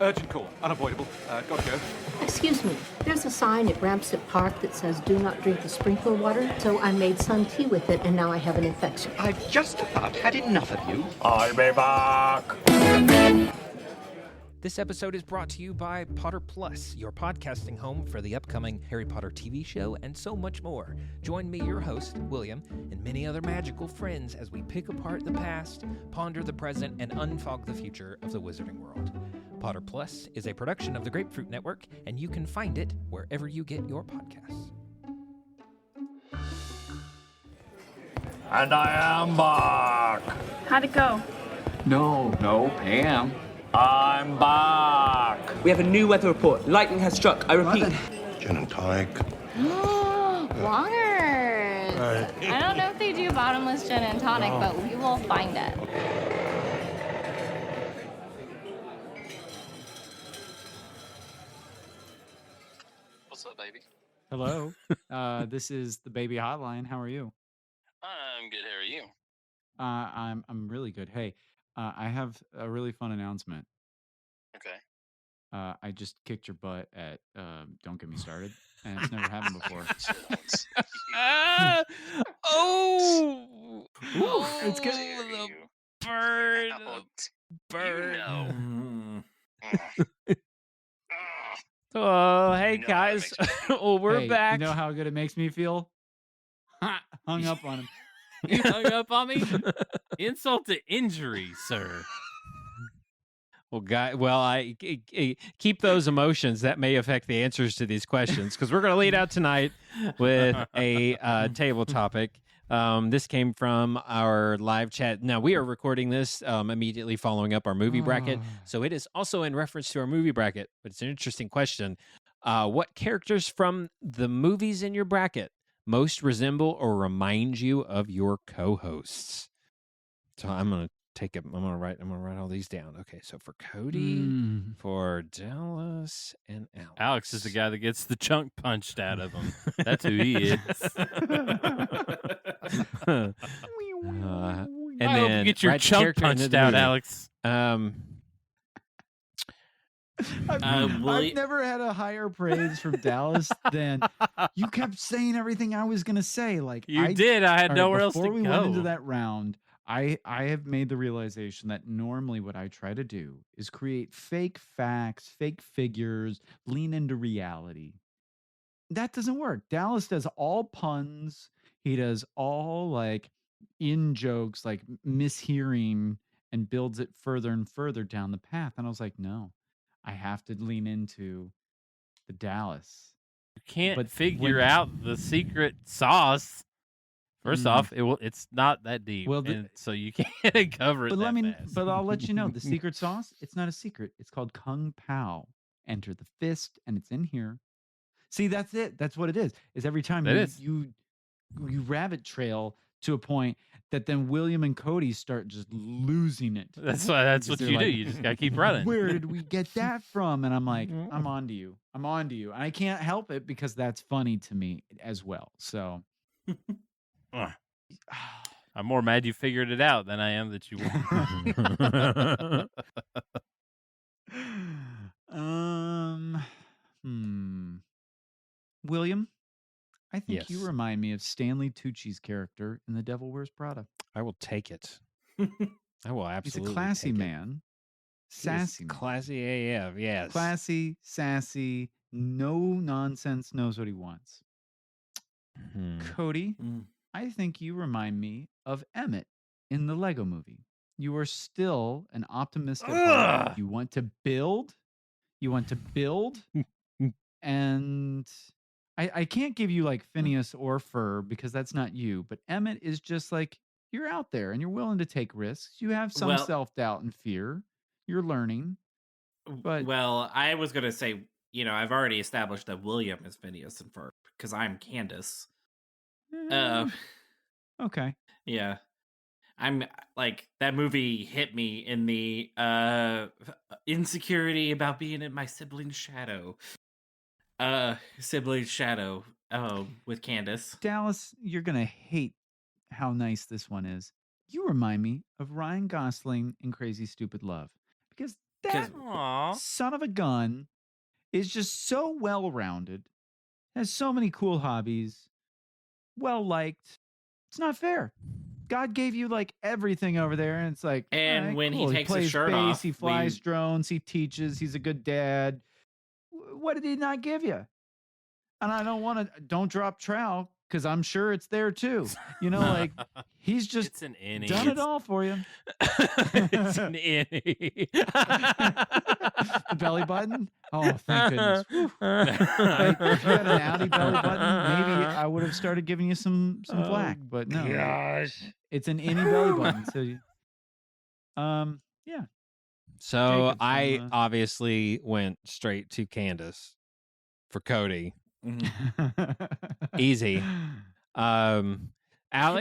Urgent call. Unavoidable. Gotta go. Excuse me. There's a sign at Ramsett Park that says do not drink the sprinkler water, so I made sun tea with it, and now I have an infection. I've just about had enough of you. I'll be back. This episode is brought to you by Potter Plus, your podcasting home for the upcoming Harry Potter TV show and so much more. Join me, your host, William, and many other magical friends as we pick apart the past, ponder the present, and unfog the future of the wizarding world. Potter Plus is a production of the Grapefruit Network, and you can find it wherever you get your podcasts. And I am back. How'd it go? No, Pam. I'm back. We have a new weather report. Lightning has struck. I repeat. Gin and tonic. Longers. I don't know if they do bottomless gin and tonic, but we will find it. What's up, baby? Hello. This is the Baby Hotline. How are you? I'm good. How are you? I'm really good. Hey, I have a really fun announcement. Okay. I just kicked your butt at Don't Get Me Started, and it's never happened before. Oh, it's good. Bird. Oh, hey guys. Well, we're back. You know how good it makes me feel? Hung up on him. You hung up on me? Insult to injury, sir. Well, I keep those emotions. That may affect the answers to these questions because we're going to lead out tonight with a table topic. This came from our live chat. Now, we are recording this immediately following up our movie bracket, so it is also in reference to our movie bracket, but it's an interesting question. What characters from the movies in your bracket most resemble or remind you of your co-hosts? So I'm going to write all these down. Okay, so for Cody, for Dallas, and Alex is the guy that gets the chunk punched out of him. That's who he is. And I hope you get your chunk punched out, Alex. I've never had a higher praise from Dallas than you kept saying everything I was going to say. Like you did. I had nowhere else to go. Before we went into that round, I have made the realization that normally what I try to do is create fake facts, fake figures, lean into reality. That doesn't work. Dallas does all puns. He does all like in jokes, like mishearing, and builds it further and further down the path. And I was like, no, I have to lean into the Dallas. You can't figure out the secret sauce. First off, it's not that deep, so you can't cover it. But I'll let you know the secret sauce. It's not a secret. It's called Kung Pao. Enter the fist, and it's in here. See, that's it. That's what it is. Is every time you rabbit trail to a point that then William and Cody start just losing it. That's what you do. You just gotta keep running. Where did we get that from? And I'm like, I'm on to you. I'm on to you, and I can't help it because that's funny to me as well. So. I'm more mad you figured it out than I am that you won. William, I think you remind me of Stanley Tucci's character in The Devil Wears Prada. I will take it. I will absolutely. He's a classy man. Sassy. Classy AF, yes. Classy, sassy, no nonsense, knows what he wants. Cody, I think you remind me of Emmett in the Lego movie. You are still an optimist at heart. You want to build. And I can't give you like Phineas or Fur because that's not you. But Emmett is just like, you're out there and you're willing to take risks. You have some self-doubt and fear. You're learning. But well, I was going to say, I've already established that William is Phineas and Ferb because I'm Candace. Okay. Yeah. I'm like, that movie hit me in the insecurity about being in my sibling's shadow. With Candace. Dallas, you're going to hate how nice this one is. You remind me of Ryan Gosling in Crazy Stupid Love because that son of a gun is just so well-rounded, has so many cool hobbies, well-liked. It's not fair. God gave you like everything over there, and it's like, and right, when cool. he takes plays his shirt bass, off, he flies drones, he teaches, he's a good dad. What did he not give you? And I don't drop trowel because I'm sure it's there too. Like he's just It's an innie. done it all for you. It's an innie. The belly button? Oh, thank goodness. If you had an Audi belly button, maybe I would have started giving you some flack, but no. Gosh. It's an innie belly button. So, yeah. So Jacob, I obviously went straight to Candace for Cody. Easy. Alex,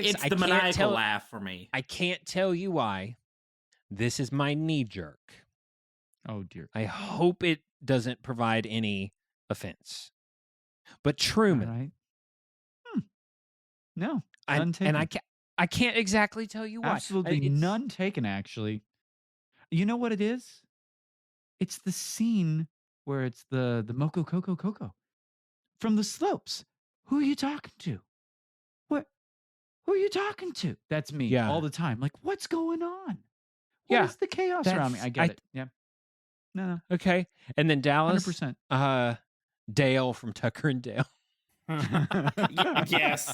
it's I the can't maniacal laugh for me. I can't tell you why. This is my knee jerk. Oh dear. I hope it doesn't provide any offense. But Truman. Right. No. I can't exactly tell you why. Absolutely none taken, actually. You know what it is? It's the scene where it's the Moco Coco Coco from the slopes. Who are you talking to? What? Who are you talking to? That's me all the time. Like, what's going on? What is the chaos around me? I get it. Yeah. No. Okay. And then Dallas. 100%. Dale from Tucker and Dale. Yes.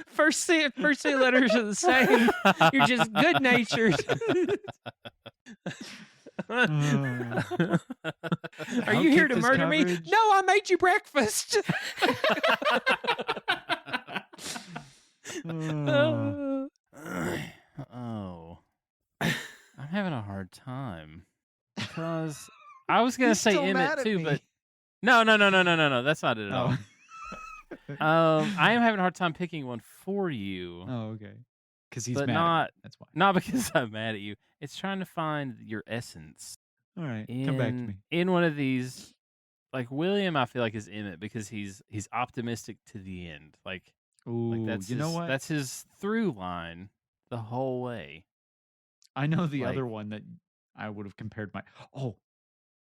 First three letters are the same. You're just good natured. Are you here to murder me? No, I made you breakfast. I'm having a hard time because I was gonna say Emmett too, but no. That's not it at all. I am having a hard time picking one for you. Oh, okay. Because he's but mad. Not, that's why. Not because I'm mad at you. It's trying to find your essence. All right, come back to me. In one of these, like William, I feel like is Emmett because he's optimistic to the end. Like that's what? That's his through line the whole way. I know the other one that I would have compared my. Oh,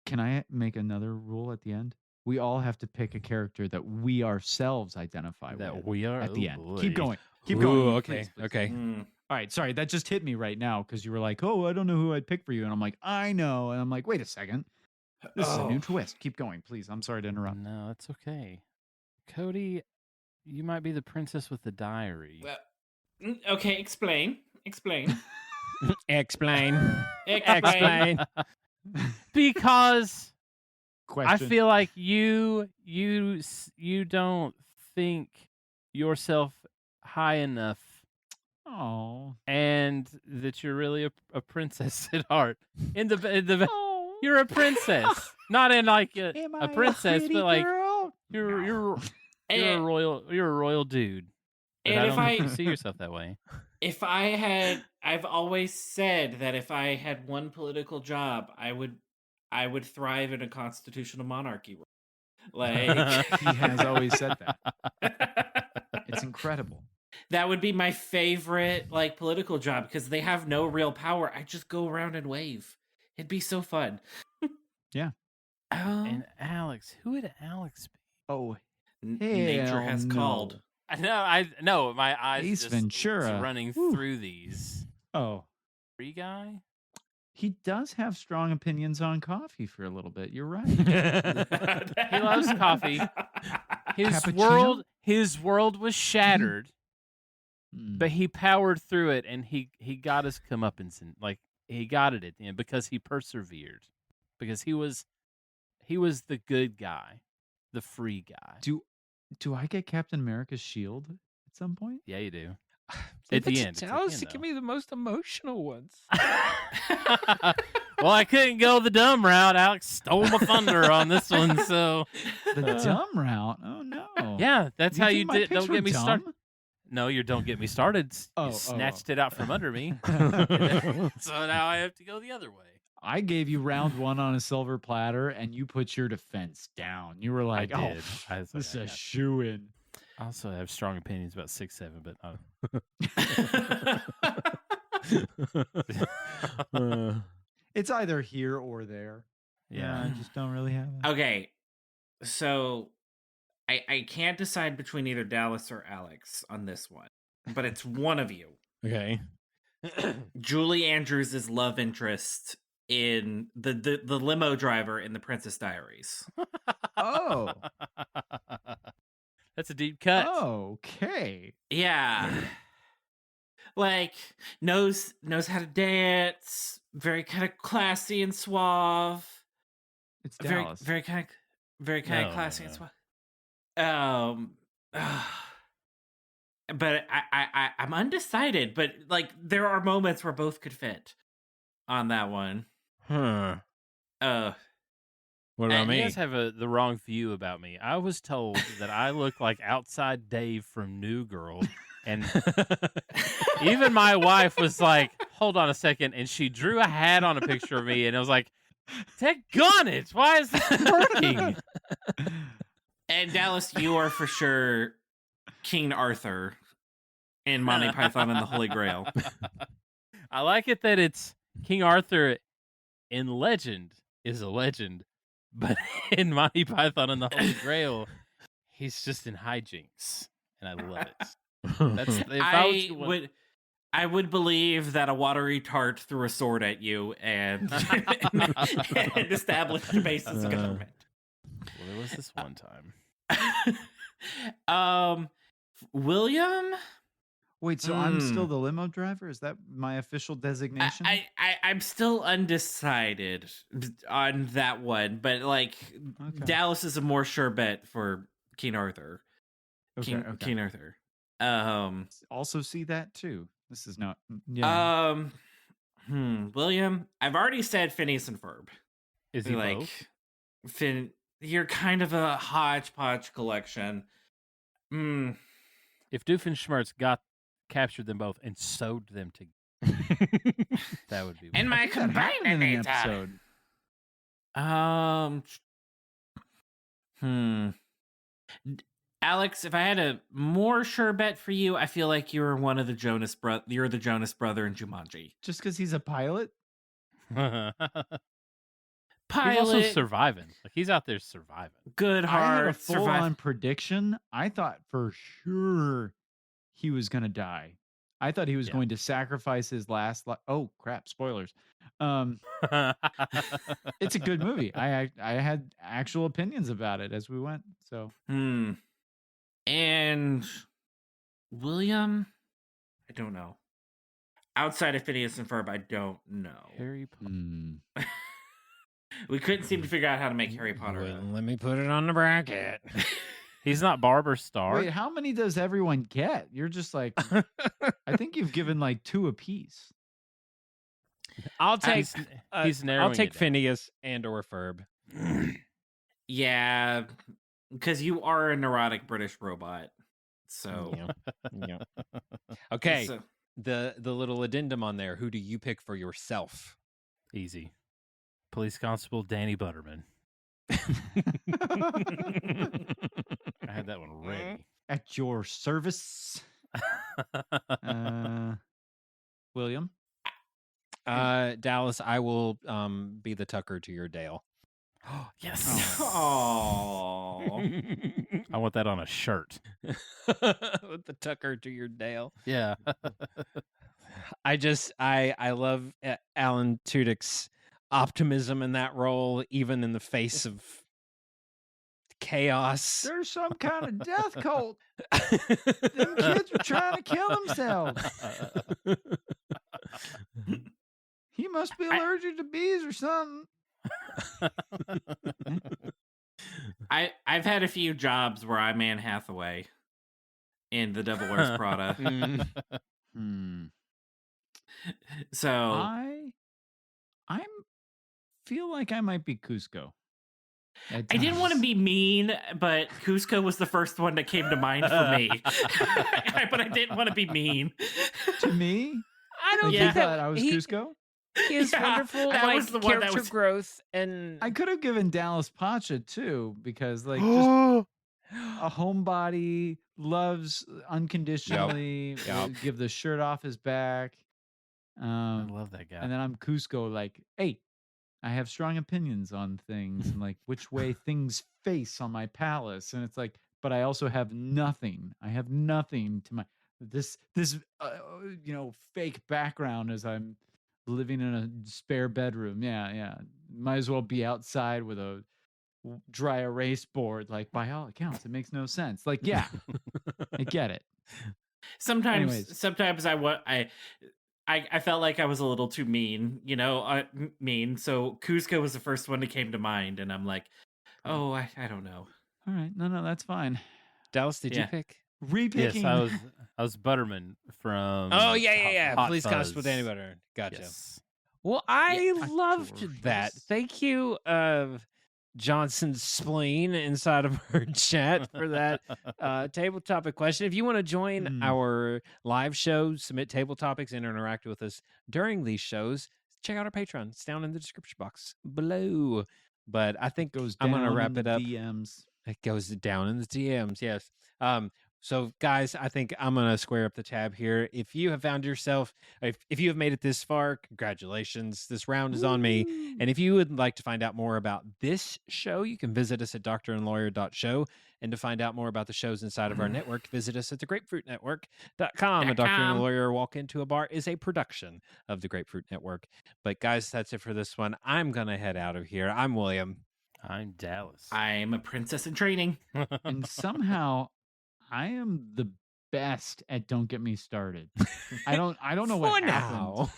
can I make another rule at the end? We all have to pick a character that we ourselves identify with. That we are at the end. boy. Keep going. Okay. Please. Okay. All right. Sorry, that just hit me right now because you were like, "Oh, I don't know who I'd pick for you," and I'm like, "I know," and I'm like, "Wait a second, this is a new twist." Keep going, please. I'm sorry to interrupt. No, it's okay. Cody, you might be the princess with the diary. Well, okay, explain. Explain. Because question. I feel like you don't think yourself high enough. Oh, and that you're really a princess at heart. You're a princess, not in like a princess, but like you're a royal dude. But And I if don't think you see yourself that way. I've always said that if I had one political job, I would thrive in a constitutional monarchy. Like he has always said that. It's incredible. That would be my favorite political job because they have no real power. I just go around and wave. It'd be so fun. Yeah. And Alex, who would Alex be? Oh, nature has called. I know my eyes Ace just Ventura running through these. Oh, Free guy. He does have strong opinions on coffee for a little bit. You're right. He loves coffee. Cappuccino? His world was shattered, but he powered through it, and he got his comeuppance, and like he got it at the end because he persevered, because he was the good guy, the free guy. Do I get Captain America's shield at some point? Yeah, you do. At the end. Dallas, give me the most emotional ones. Well, I couldn't go the dumb route. Alex stole my thunder on this one, so the dumb route. Oh no. Yeah, that's how you did. Don't get me started. Dumb? No, you don't get me started. You snatched it out from under me. So now I have to go the other way. I gave you round 1 on a silver platter, and you put your defense down. You were like, I did. This is a shoo-in. I also have strong opinions about 6'7", but it's either here or there. Yeah, I just don't really have it. Okay, so I can't decide between either Dallas or Alex on this one, but it's one of you. Okay. Julie Andrews is love interest in the limo driver in The Princess Diaries. Oh. That's a deep cut. Oh, okay. Yeah. Like, knows how to dance, very kind of classy and suave. It's Dallas. Very kind of classy and suave. But I'm undecided, but like there are moments where both could fit on that one. What about me? You guys have the wrong view about me. I was told that I look like outside Dave from New Girl, and even my wife was like, "Hold on a second," and she drew a hat on a picture of me, and I was like, "Daggone it! Why is this working?" And Dallas, you are for sure King Arthur in Monty Python and the Holy Grail. I like it that it's King Arthur in legend is a legend, but in Monty Python and the Holy Grail, he's just in hijinks, and I love it. That's if I would believe that a watery tart threw a sword at you and, and established the basis of government. Well, there was this one time. William? Wait, so I'm still the limo driver? Is that my official designation? I'm still undecided on that one, but like Dallas is a more sure bet for King Arthur. King Arthur. Also see that too. This is not. Yeah. William, I've already said Phineas and Ferb. Is he like both? You're kind of a hodgepodge collection. If Doofenshmirtz captured them both and sewed them together, that would be. In my combined episode. Alex, if I had a more sure bet for you, I feel like you're one of the Jonas You're the Jonas brother in Jumanji. Just because he's a pilot? Pilot. He's also surviving. Like he's out there surviving. Good heart. I had a full-on prediction. I thought for sure he was going to die. I thought he was going to sacrifice his last. Oh crap! Spoilers. It's a good movie. I had actual opinions about it as we went. So. And William, I don't know. Outside of Phineas and Ferb, I don't know. Harry Potter. We couldn't seem to figure out how to make Harry Potter. Well, let me put it on the bracket. He's not Barbara Starr. Wait, how many does everyone get? You're just like, I think you've given like 2 apiece. I'll take. He's narrowing. I'll take it down. Phineas and or Ferb. Yeah, because you are a neurotic British robot. So, yeah. Okay. So- the little addendum on there. Who do you pick for yourself? Easy. Police Constable Danny Butterman. I had that one ready. At your service. William? Dallas, I will be the Tucker to your Dale. Yes. Oh. I want that on a shirt. With the Tucker to your Dale. Yeah. I love Alan Tudyk's optimism in that role, even in the face of chaos. There's some kind of death cult. Them kids are trying to kill themselves. He must be allergic to bees or something. I've had a few jobs where I'm Anne Hathaway in The Devil Wears Prada. So I feel like I might be Cusco. I didn't want to be mean, but Cusco was the first one that came to mind for me. But I didn't want to be mean. To me? I don't you think thought I was Cusco? His wonderful that was the one that character was- growth, and I could have given Dallas Pacha too, because like just a homebody, loves unconditionally, will give the shirt off his back. I love that guy. And then I'm Cusco, like, hey, I have strong opinions on things and like which way things face on my palace, and it's like, but I also have nothing. I have nothing to my this fake background as I'm living in a spare bedroom. Yeah. Might as well be outside with a dry erase board. Like, by all accounts, it makes no sense. Like, yeah, I get it. Sometimes I felt like I was a little too mean, mean. So Cusco was the first one that came to mind, and I'm like, oh, I don't know. All right, no, that's fine. Dallas, did you pick? Repicking. Yes, I was Butterman from. Oh yeah. Hot Police Fuzz. Constable Danny Butter. Gotcha. Yes. Well, I loved that. Thank you, Johnson's Spleen inside of our chat for that table topic question. If you want to join our live show, submit table topics, and interact with us during these shows, check out our Patreon. It's down in the description box below. But I think I'm going to wrap it up. DMs. It goes down in the DMs, yes. So, guys, I think I'm going to square up the tab here. If you have found yourself, if you have made it this far, congratulations. This round is on me. And if you would like to find out more about this show, you can visit us at doctorandlawyer.show. And to find out more about the shows inside of our network, visit us at thegrapefruitnetwork.com. A Doctor and a Lawyer Walk Into a Bar is a production of the Grapefruit Network. But, guys, that's it for this one. I'm going to head out of here. I'm William. I'm Dallas. I'm a princess in training. And somehow I am the best at Don't Get Me Started. I don't know what happened.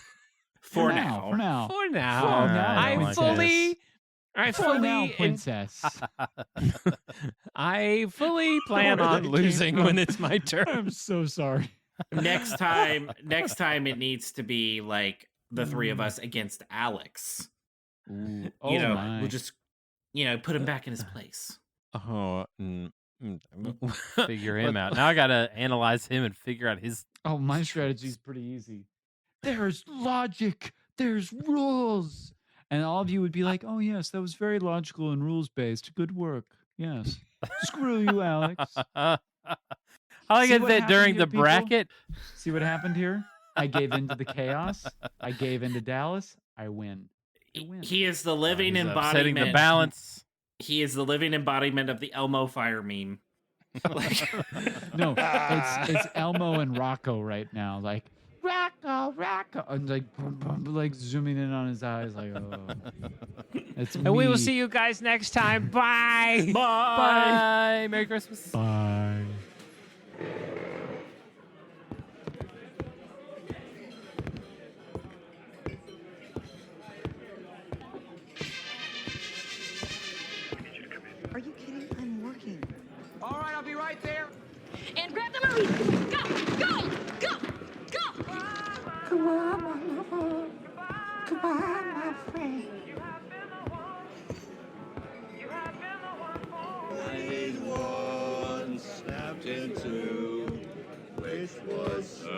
For now. I fully princess. I fully plan on losing when it's my turn. I'm so sorry. Next time it needs to be like the three of us against Alex. My. We'll just put him back in his place. Figure him out. Now I gotta analyze him and figure out his. Oh, my strategy is pretty easy. There's logic. There's rules. And all of you would be like, oh, yes, that was very logical and rules-based. Good work. Yes. Screw you, Alex. I like it that during the bracket. See what happened here? I gave into the chaos. I gave into Dallas. I win. He is the living embodiment. Setting the balance. He is the living embodiment of the Elmo fire meme. No, it's Elmo and Rocco right now. Like, Rocco. And like zooming in on his eyes. Like, oh. It's and we will see you guys next time. Bye. Bye. Merry Christmas. Bye. Are you kidding? I'm working. All right, I'll be right there. And grab the Marines. Go. Come on, my lover. Come on, my friend. One snapped into, which was say.